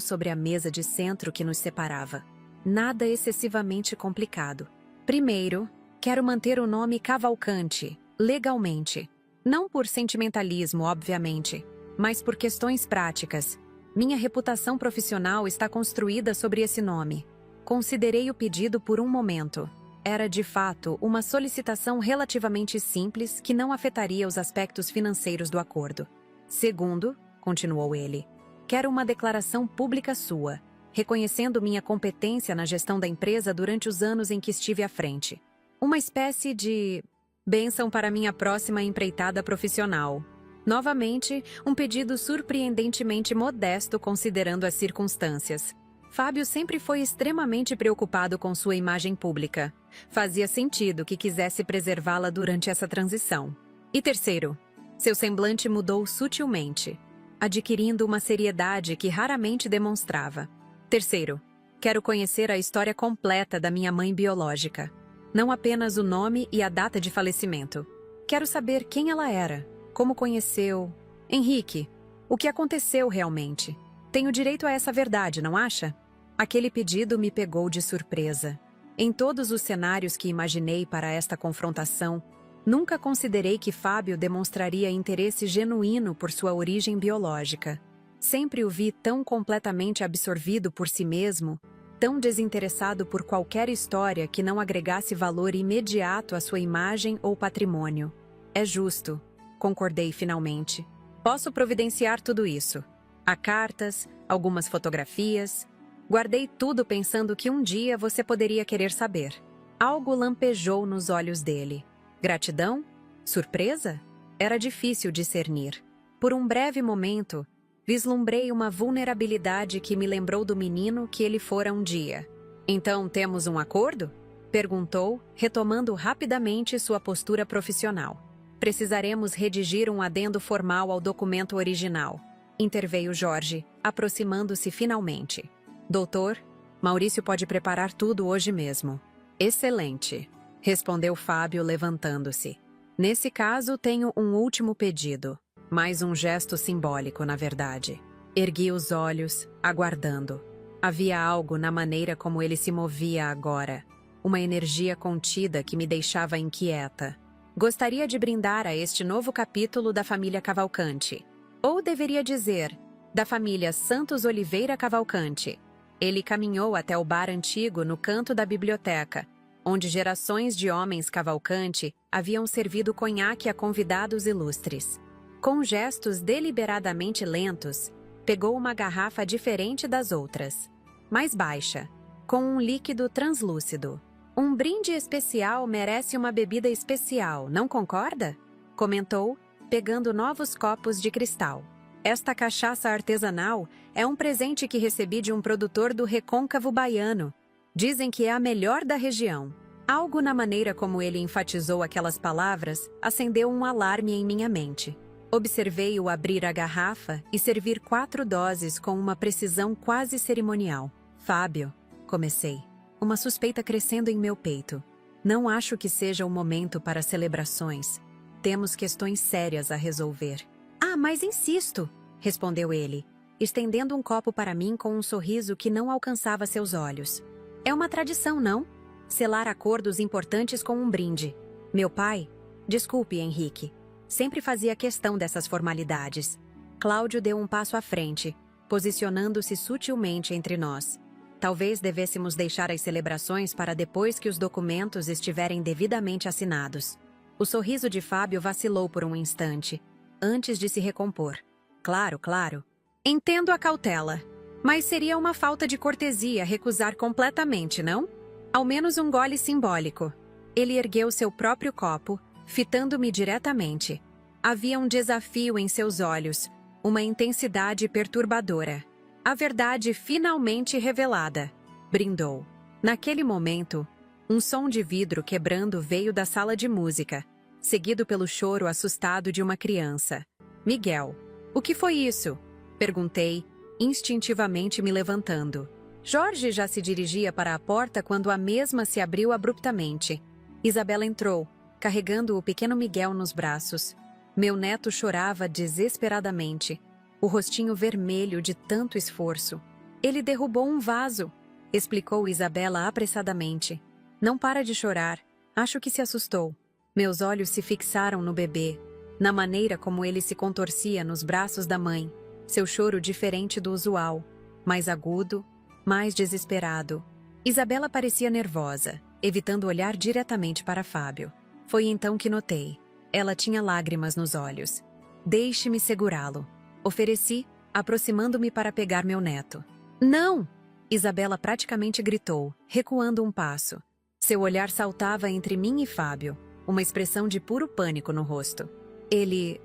sobre a mesa de centro que nos separava. Nada excessivamente complicado. Primeiro, quero manter o nome Cavalcante, legalmente. Não por sentimentalismo, obviamente, mas por questões práticas. Minha reputação profissional está construída sobre esse nome. Considerei o pedido por um momento. Era, de fato, uma solicitação relativamente simples que não afetaria os aspectos financeiros do acordo. Segundo, continuou ele, quero uma declaração pública sua, reconhecendo minha competência na gestão da empresa durante os anos em que estive à frente. Uma espécie de bênção para minha próxima empreitada profissional. Novamente, um pedido surpreendentemente modesto considerando as circunstâncias. Fábio sempre foi extremamente preocupado com sua imagem pública. Fazia sentido que quisesse preservá-la durante essa transição. E terceiro, seu semblante mudou sutilmente, adquirindo uma seriedade que raramente demonstrava. Terceiro, quero conhecer a história completa da minha mãe biológica. Não apenas o nome e a data de falecimento. Quero saber quem ela era, como conheceu. Henrique, o que aconteceu realmente? Tenho direito a essa verdade, não acha? Aquele pedido me pegou de surpresa. Em todos os cenários que imaginei para esta confrontação, nunca considerei que Fábio demonstraria interesse genuíno por sua origem biológica. Sempre o vi tão completamente absorvido por si mesmo, tão desinteressado por qualquer história que não agregasse valor imediato à sua imagem ou patrimônio. É justo, concordei finalmente. Posso providenciar tudo isso. Há cartas, algumas fotografias. Guardei tudo pensando que um dia você poderia querer saber. Algo lampejou nos olhos dele. Gratidão? Surpresa? Era difícil discernir. Por um breve momento, vislumbrei uma vulnerabilidade que me lembrou do menino que ele fora um dia. Então temos um acordo? Perguntou, retomando rapidamente sua postura profissional. Precisaremos redigir um adendo formal ao documento original. Interveio Jorge, aproximando-se finalmente. Doutor, Maurício pode preparar tudo hoje mesmo. Excelente, respondeu Fábio, levantando-se. Nesse caso, tenho um último pedido. Mais um gesto simbólico, na verdade. Ergui os olhos, aguardando. Havia algo na maneira como ele se movia agora. Uma energia contida que me deixava inquieta. Gostaria de brindar a este novo capítulo da família Cavalcante. Ou deveria dizer, da família Santos Oliveira Cavalcante. Ele caminhou até o bar antigo no canto da biblioteca, onde gerações de homens Cavalcante haviam servido conhaque a convidados ilustres. Com gestos deliberadamente lentos, pegou uma garrafa diferente das outras, mais baixa, com um líquido translúcido. Um brinde especial merece uma bebida especial, não concorda? Comentou, pegando novos copos de cristal. Esta cachaça artesanal é um presente que recebi de um produtor do Recôncavo Baiano. Dizem que é a melhor da região. Algo na maneira como ele enfatizou aquelas palavras acendeu um alarme em minha mente. Observei-o abrir a garrafa e servir 4 doses com uma precisão quase cerimonial. Fábio, comecei, uma suspeita crescendo em meu peito. Não acho que seja o momento para celebrações. Temos questões sérias a resolver. Ah, mas insisto, respondeu ele, estendendo um copo para mim com um sorriso que não alcançava seus olhos. É uma tradição, não? Selar acordos importantes com um brinde. Meu pai, desculpe, Henrique, sempre fazia questão dessas formalidades. Cláudio deu um passo à frente, posicionando-se sutilmente entre nós. Talvez devêssemos deixar as celebrações para depois que os documentos estiverem devidamente assinados. O sorriso de Fábio vacilou por um instante, antes de se recompor. Claro, claro. Entendo a cautela, mas seria uma falta de cortesia recusar completamente, não? Ao menos um gole simbólico. Ele ergueu seu próprio copo, fitando-me diretamente. Havia um desafio em seus olhos, uma intensidade perturbadora. A verdade finalmente revelada. Brindou. Naquele momento, um som de vidro quebrando veio da sala de música, seguido pelo choro assustado de uma criança. Miguel. O que foi isso? Perguntei, instintivamente me levantando. Jorge já se dirigia para a porta quando a mesma se abriu abruptamente. Isabela entrou, carregando o pequeno Miguel nos braços. Meu neto chorava desesperadamente, o rostinho vermelho de tanto esforço. Ele derrubou um vaso, explicou Isabela apressadamente. Não para de chorar, acho que se assustou. Meus olhos se fixaram no bebê, na maneira como ele se contorcia nos braços da mãe, seu choro diferente do usual, mais agudo, mais desesperado. Isabela parecia nervosa, evitando olhar diretamente para Fábio. Foi então que notei. Ela tinha lágrimas nos olhos. Deixe-me segurá-lo. Ofereci, aproximando-me para pegar meu neto. Não! Isabela praticamente gritou, recuando um passo. Seu olhar saltava entre mim e Fábio, uma expressão de puro pânico no rosto. Ele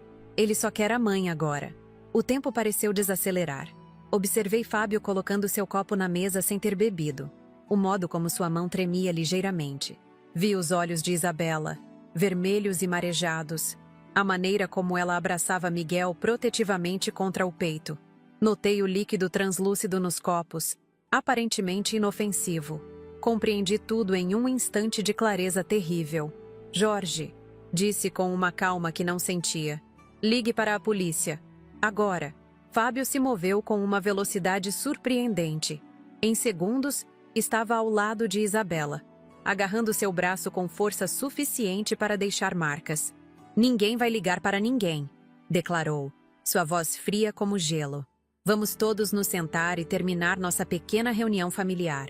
só quer a mãe agora. O tempo pareceu desacelerar. Observei Fábio colocando seu copo na mesa sem ter bebido. O modo como sua mão tremia ligeiramente. Vi os olhos de Isabela, vermelhos e marejados. A maneira como ela abraçava Miguel protetivamente contra o peito. Notei o líquido translúcido nos copos, aparentemente inofensivo. Compreendi tudo em um instante de clareza terrível. Jorge, disse com uma calma que não sentia. Ligue para a polícia. Agora. Fábio se moveu com uma velocidade surpreendente. Em segundos, estava ao lado de Isabela, agarrando seu braço com força suficiente para deixar marcas. Ninguém vai ligar para ninguém, declarou, sua voz fria como gelo. Vamos todos nos sentar e terminar nossa pequena reunião familiar.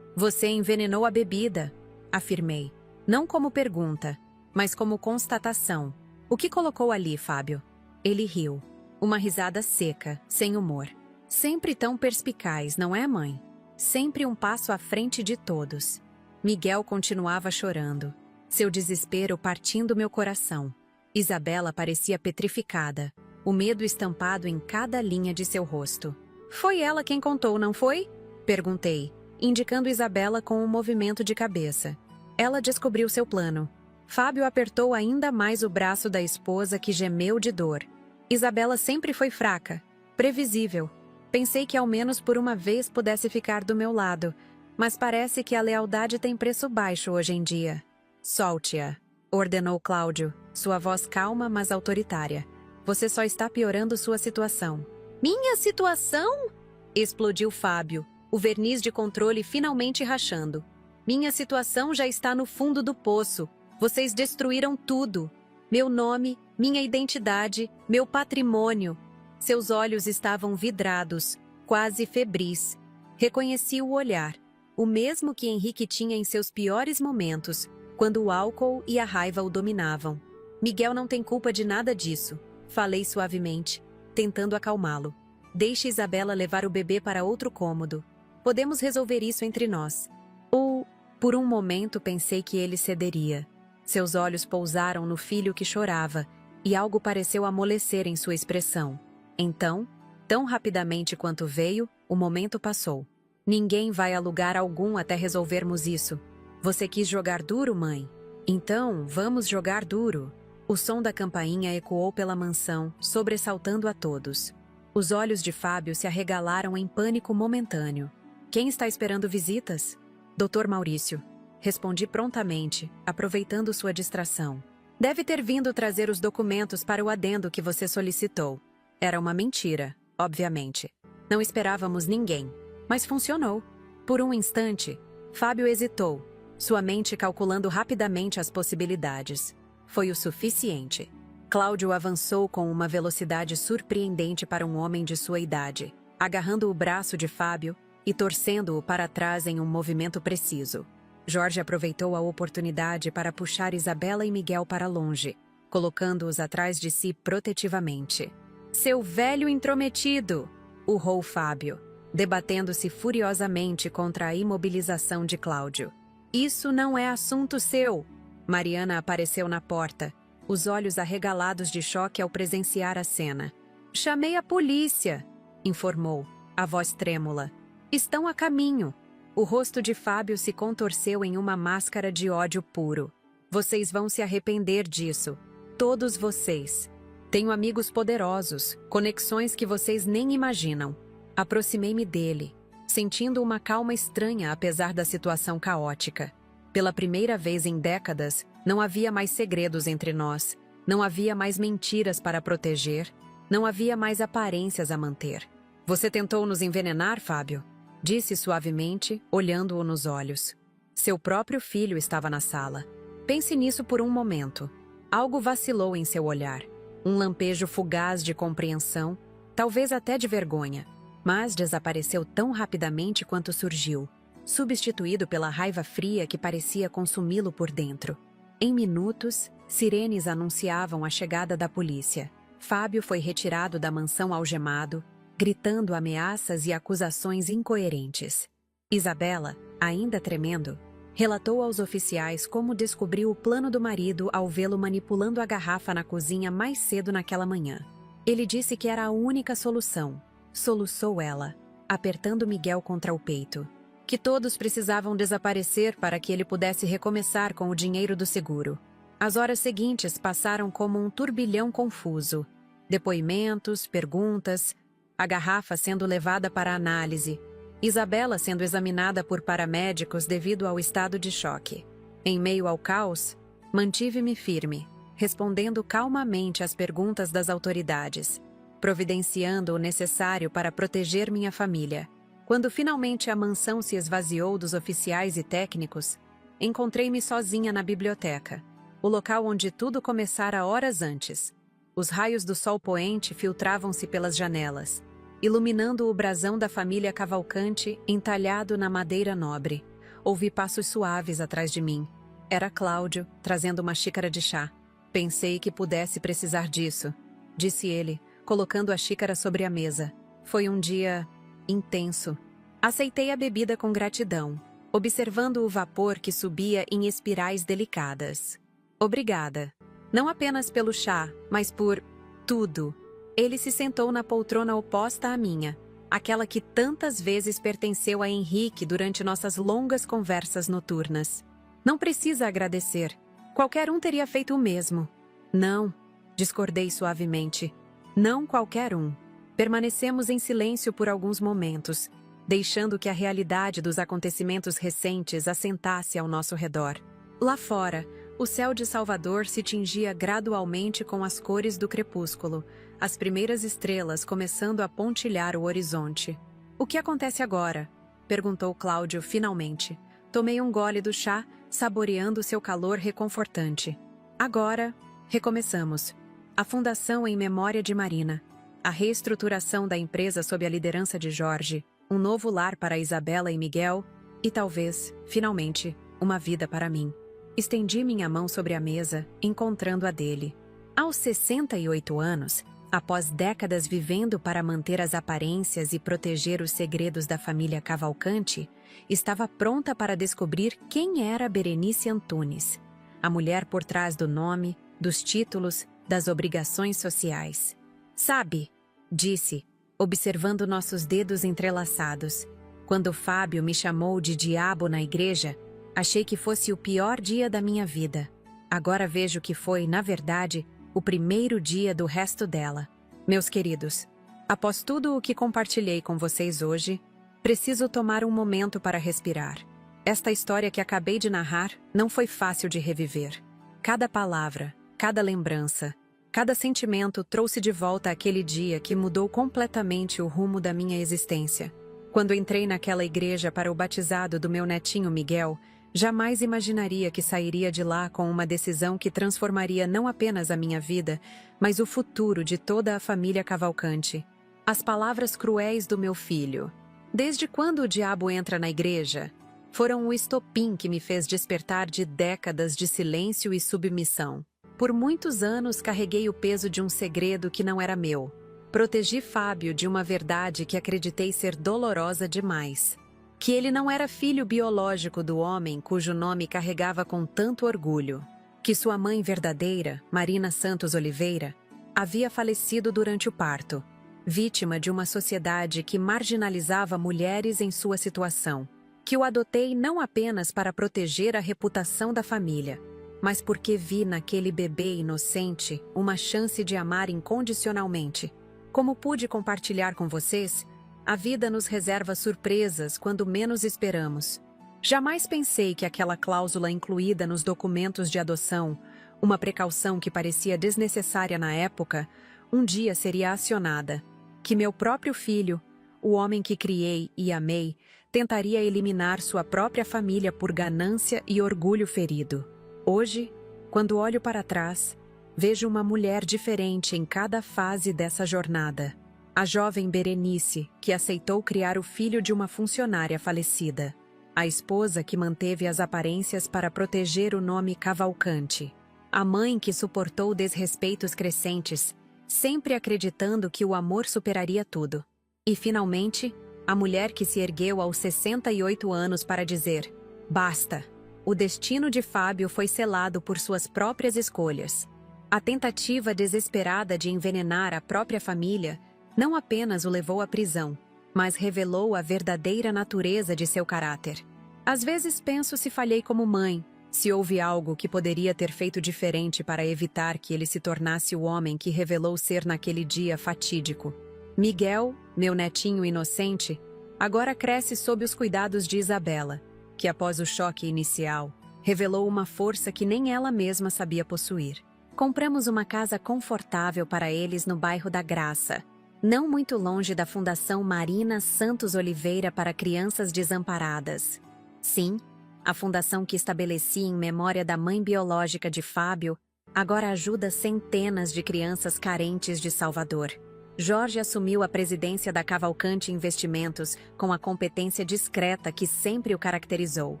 Você envenenou a bebida, afirmei. Não como pergunta, mas como constatação. O que colocou ali, Fábio? Ele riu. Uma risada seca, sem humor. Sempre tão perspicaz, não é, mãe? Sempre um passo à frente de todos. Miguel continuava chorando, seu desespero partindo meu coração. Isabela parecia petrificada, o medo estampado em cada linha de seu rosto. Foi ela quem contou, não foi? Perguntei, indicando Isabela com um movimento de cabeça. Ela descobriu seu plano. Fábio apertou ainda mais o braço da esposa que gemeu de dor. Isabela sempre foi fraca, previsível. Pensei que ao menos por uma vez pudesse ficar do meu lado, Mas parece que a lealdade tem preço baixo hoje em dia. Solte-a, ordenou Cláudio, sua voz calma, mas autoritária. Você só está piorando sua situação. Minha situação? Explodiu Fábio, o verniz de controle finalmente rachando. Minha situação já está no fundo do poço. Vocês destruíram tudo. Meu nome, minha identidade, meu patrimônio. Seus olhos estavam vidrados, quase febris. Reconheci o olhar, o mesmo que Henrique tinha em seus piores momentos, quando o álcool e a raiva o dominavam. Miguel não tem culpa de nada disso, falei suavemente, tentando acalmá-lo. Deixe Isabela levar o bebê para outro cômodo. Podemos resolver isso entre nós. Ou, por um momento, pensei que ele cederia. Seus olhos pousaram no filho que chorava, e algo pareceu amolecer em sua expressão. Então, tão rapidamente quanto veio, o momento passou. Ninguém vai a lugar algum até resolvermos isso. Você quis jogar duro, mãe? Então, vamos jogar duro. O som da campainha ecoou pela mansão, sobressaltando a todos. Os olhos de Fábio se arregalaram em pânico momentâneo. Quem está esperando visitas? Dr. Maurício. Respondi prontamente, aproveitando sua distração. Deve ter vindo trazer os documentos para o adendo que você solicitou. Era uma mentira, obviamente. Não esperávamos ninguém, mas funcionou. Por um instante, Fábio hesitou, sua mente calculando rapidamente as possibilidades. Foi o suficiente. Cláudio avançou com uma velocidade surpreendente para um homem de sua idade, agarrando o braço de Fábio e torcendo-o para trás em um movimento preciso. Jorge aproveitou a oportunidade para puxar Isabela e Miguel para longe, colocando-os atrás de si protetivamente. Seu velho intrometido! Urrou Fábio, debatendo-se furiosamente contra a imobilização de Cláudio. Isso não é assunto seu! Mariana apareceu na porta, os olhos arregalados de choque ao presenciar a cena. Chamei a polícia, informou, a voz trêmula. Estão a caminho. O rosto de Fábio se contorceu em uma máscara de ódio puro. Vocês vão se arrepender disso. Todos vocês. Tenho amigos poderosos, conexões que vocês nem imaginam. Aproximei-me dele, sentindo uma calma estranha apesar da situação caótica. Pela primeira vez em décadas, não havia mais segredos entre nós, não havia mais mentiras para proteger, não havia mais aparências a manter. Você tentou nos envenenar, Fábio? Disse suavemente, olhando-o nos olhos. Seu próprio filho estava na sala. Pense nisso por um momento. Algo vacilou em seu olhar. Um lampejo fugaz de compreensão, talvez até de vergonha, mas desapareceu tão rapidamente quanto surgiu, substituído pela raiva fria que parecia consumi-lo por dentro. Em minutos, sirenes anunciavam a chegada da polícia. Fábio foi retirado da mansão algemado, gritando ameaças e acusações incoerentes. Isabela, ainda tremendo, relatou aos oficiais como descobriu o plano do marido ao vê-lo manipulando a garrafa na cozinha mais cedo naquela manhã. Ele disse que era a única solução, soluçou ela, apertando Miguel contra o peito. Que todos precisavam desaparecer para que ele pudesse recomeçar com o dinheiro do seguro. As horas seguintes passaram como um turbilhão confuso. Depoimentos, perguntas, a garrafa sendo levada para análise, Isabela sendo examinada por paramédicos devido ao estado de choque. Em meio ao caos, mantive-me firme, respondendo calmamente às perguntas das autoridades, providenciando o necessário para proteger minha família. Quando finalmente a mansão se esvaziou dos oficiais e técnicos, encontrei-me sozinha na biblioteca, o local onde tudo começara horas antes. Os raios do sol poente filtravam-se pelas janelas, iluminando o brasão da família Cavalcante entalhado na madeira nobre. Ouvi passos suaves atrás de mim. Era Cláudio, trazendo uma xícara de chá. Pensei que pudesse precisar disso, disse ele, colocando a xícara sobre a mesa. Foi um dia intenso. Aceitei a bebida com gratidão, observando o vapor que subia em espirais delicadas. Obrigada. Não apenas pelo chá, mas por tudo. Ele se sentou na poltrona oposta à minha, aquela que tantas vezes pertenceu a Henrique durante nossas longas conversas noturnas. Não precisa agradecer. Qualquer um teria feito o mesmo. Não, discordei suavemente. Não qualquer um. Permanecemos em silêncio por alguns momentos. deixando que a realidade dos acontecimentos recentes assentasse ao nosso redor. Lá fora, o céu de Salvador se tingia gradualmente com as cores do crepúsculo, as primeiras estrelas começando a pontilhar o horizonte. "O que acontece agora?" perguntou Cláudio finalmente. Tomei um gole do chá, saboreando seu calor reconfortante. "Agora, recomeçamos. A fundação em memória de Marina, a reestruturação da empresa sob a liderança de Jorge, um novo lar para Isabela e Miguel e talvez, finalmente, uma vida para mim." Estendi minha mão sobre a mesa, encontrando a dele. Aos 68 anos, após décadas vivendo para manter as aparências e proteger os segredos da família Cavalcante, estava pronta para descobrir quem era Berenice Antunes, a mulher por trás do nome, dos títulos, das obrigações sociais. "Sabe", disse, observando nossos dedos entrelaçados, "quando Fábio me chamou de diabo na igreja, achei que fosse o pior dia da minha vida. Agora vejo que foi, na verdade, o primeiro dia do resto dela. Meus queridos, após tudo o que compartilhei com vocês hoje, preciso tomar um momento para respirar. Esta história que acabei de narrar não foi fácil de reviver. Cada palavra, cada lembrança, cada sentimento trouxe de volta aquele dia que mudou completamente o rumo da minha existência. Quando entrei naquela igreja para o batizado do meu netinho Miguel, jamais imaginaria que sairia de lá com uma decisão que transformaria não apenas a minha vida, mas o futuro de toda a família Cavalcante. As palavras cruéis do meu filho, "Desde quando o diabo entra na igreja?", foram o estopim que me fez despertar de décadas de silêncio e submissão. Por muitos anos carreguei o peso de um segredo que não era meu. Protegi Fábio de uma verdade que acreditei ser dolorosa demais. Que ele não era filho biológico do homem cujo nome carregava com tanto orgulho. Que sua mãe verdadeira, Marina Santos Oliveira, havia falecido durante o parto, vítima de uma sociedade que marginalizava mulheres em sua situação. Que o adotei não apenas para proteger a reputação da família, mas porque vi naquele bebê inocente uma chance de amar incondicionalmente. Como pude compartilhar com vocês, a vida nos reserva surpresas quando menos esperamos. Jamais pensei que aquela cláusula incluída nos documentos de adoção, uma precaução que parecia desnecessária na época, um dia seria acionada. Que meu próprio filho, o homem que criei e amei, tentaria eliminar sua própria família por ganância e orgulho ferido. Hoje, quando olho para trás, vejo uma mulher diferente em cada fase dessa jornada. A jovem Berenice, que aceitou criar o filho de uma funcionária falecida. A esposa que manteve as aparências para proteger o nome Cavalcante. A mãe que suportou desrespeitos crescentes, sempre acreditando que o amor superaria tudo. E, finalmente, a mulher que se ergueu aos 68 anos para dizer: "Basta." O destino de Fábio foi selado por suas próprias escolhas. A tentativa desesperada de envenenar a própria família não apenas o levou à prisão, mas revelou a verdadeira natureza de seu caráter. Às vezes penso se falhei como mãe, se houve algo que poderia ter feito diferente para evitar que ele se tornasse o homem que revelou ser naquele dia fatídico. Miguel, meu netinho inocente, agora cresce sob os cuidados de Isabela, que após o choque inicial, revelou uma força que nem ela mesma sabia possuir. Compramos uma casa confortável para eles no bairro da Graça, não muito longe da Fundação Marina Santos Oliveira para Crianças Desamparadas. Sim, a fundação que estabeleci em memória da mãe biológica de Fábio, agora ajuda centenas de crianças carentes de Salvador. Jorge assumiu a presidência da Cavalcante Investimentos com a competência discreta que sempre o caracterizou.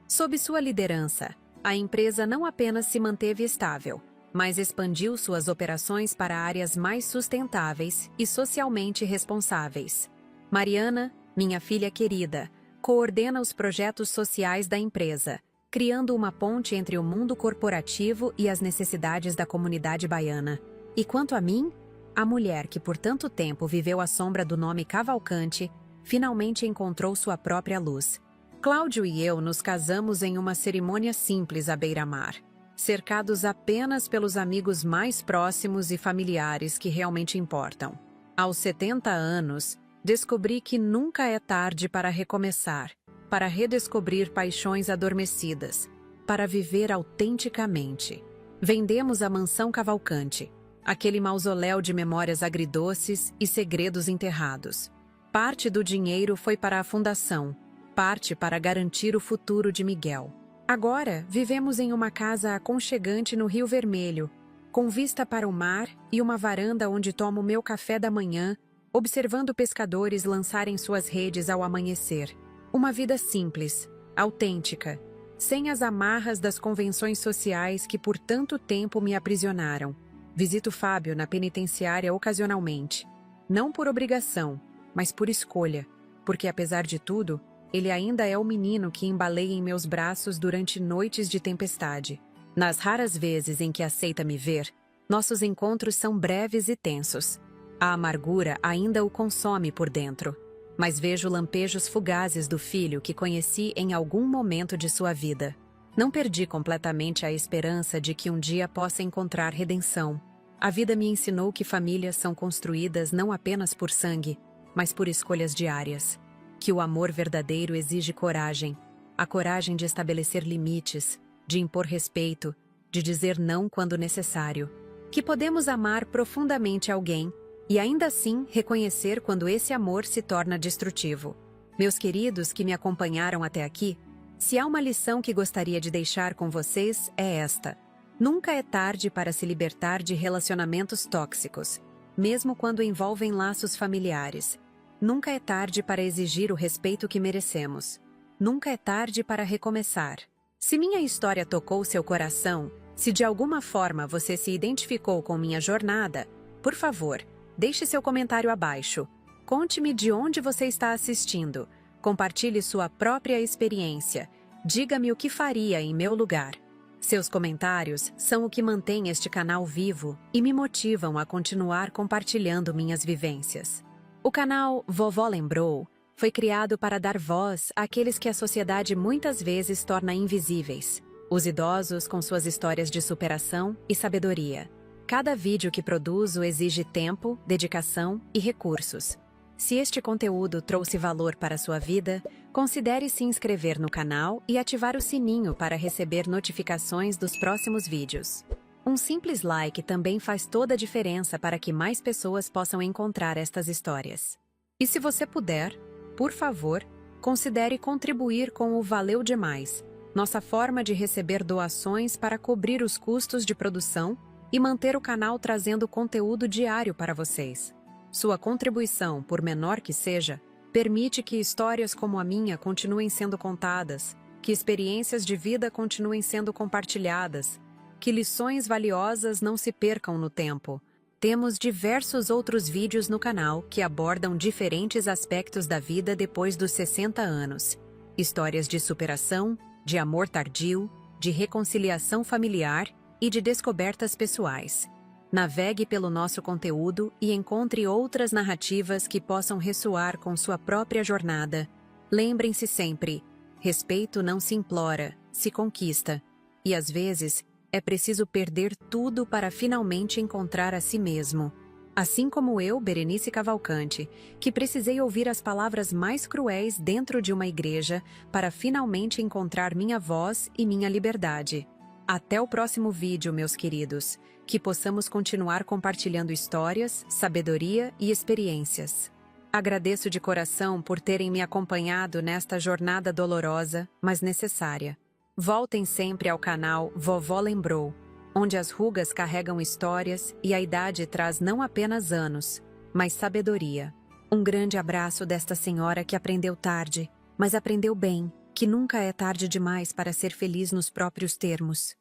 Sob sua liderança, a empresa não apenas se manteve estável, mas expandiu suas operações para áreas mais sustentáveis e socialmente responsáveis. Mariana, minha filha querida, coordena os projetos sociais da empresa, criando uma ponte entre o mundo corporativo e as necessidades da comunidade baiana. E quanto a mim, a mulher que por tanto tempo viveu à sombra do nome Cavalcante, finalmente encontrou sua própria luz. Cláudio e eu nos casamos em uma cerimônia simples à beira-mar, cercados apenas pelos amigos mais próximos e familiares que realmente importam. Aos 70 anos, descobri que nunca é tarde para recomeçar, para redescobrir paixões adormecidas, para viver autenticamente. Vendemos a mansão Cavalcante, aquele mausoléu de memórias agridoces e segredos enterrados. Parte do dinheiro foi para a fundação, parte para garantir o futuro de Miguel. Agora, vivemos em uma casa aconchegante no Rio Vermelho, com vista para o mar e uma varanda onde tomo meu café da manhã, observando pescadores lançarem suas redes ao amanhecer. Uma vida simples, autêntica, sem as amarras das convenções sociais que por tanto tempo me aprisionaram. Visito Fábio na penitenciária ocasionalmente, não por obrigação, mas por escolha, porque apesar de tudo, ele ainda é o menino que embalei em meus braços durante noites de tempestade. Nas raras vezes em que aceita me ver, nossos encontros são breves e tensos. A amargura ainda o consome por dentro, mas vejo lampejos fugazes do filho que conheci em algum momento de sua vida. Não perdi completamente a esperança de que um dia possa encontrar redenção. A vida me ensinou que famílias são construídas não apenas por sangue, mas por escolhas diárias. Que o amor verdadeiro exige coragem, a coragem de estabelecer limites, de impor respeito, de dizer não quando necessário. Que podemos amar profundamente alguém e ainda assim reconhecer quando esse amor se torna destrutivo. Meus queridos que me acompanharam até aqui, se há uma lição que gostaria de deixar com vocês é esta: nunca é tarde para se libertar de relacionamentos tóxicos, mesmo quando envolvem laços familiares. Nunca é tarde para exigir o respeito que merecemos. Nunca é tarde para recomeçar. Se minha história tocou seu coração, se de alguma forma você se identificou com minha jornada, por favor, deixe seu comentário abaixo. Conte-me de onde você está assistindo. Compartilhe sua própria experiência. Diga-me o que faria em meu lugar. Seus comentários são o que mantém este canal vivo e me motivam a continuar compartilhando minhas vivências. O canal Vovó Lembrou foi criado para dar voz àqueles que a sociedade muitas vezes torna invisíveis, os idosos com suas histórias de superação e sabedoria. Cada vídeo que produzo exige tempo, dedicação e recursos. Se este conteúdo trouxe valor para a sua vida, considere se inscrever no canal e ativar o sininho para receber notificações dos próximos vídeos. Um simples like também faz toda a diferença para que mais pessoas possam encontrar estas histórias. E se você puder, por favor, considere contribuir com o Valeu Demais, nossa forma de receber doações para cobrir os custos de produção e manter o canal trazendo conteúdo diário para vocês. Sua contribuição, por menor que seja, permite que histórias como a minha continuem sendo contadas, que experiências de vida continuem sendo compartilhadas, que lições valiosas não se percam no tempo. Temos diversos outros vídeos no canal que abordam diferentes aspectos da vida depois dos 60 anos. Histórias de superação, de amor tardio, de reconciliação familiar e de descobertas pessoais. Navegue pelo nosso conteúdo e encontre outras narrativas que possam ressoar com sua própria jornada. Lembrem-se sempre, respeito não se implora, se conquista. E às vezes, é preciso perder tudo para finalmente encontrar a si mesmo. Assim como eu, Berenice Cavalcante, que precisei ouvir as palavras mais cruéis dentro de uma igreja para finalmente encontrar minha voz e minha liberdade. Até o próximo vídeo, meus queridos, que possamos continuar compartilhando histórias, sabedoria e experiências. Agradeço de coração por terem me acompanhado nesta jornada dolorosa, mas necessária. Voltem sempre ao canal Vovó Lembrou, onde as rugas carregam histórias e a idade traz não apenas anos, mas sabedoria. Um grande abraço desta senhora que aprendeu tarde, mas aprendeu bem, que nunca é tarde demais para ser feliz nos próprios termos.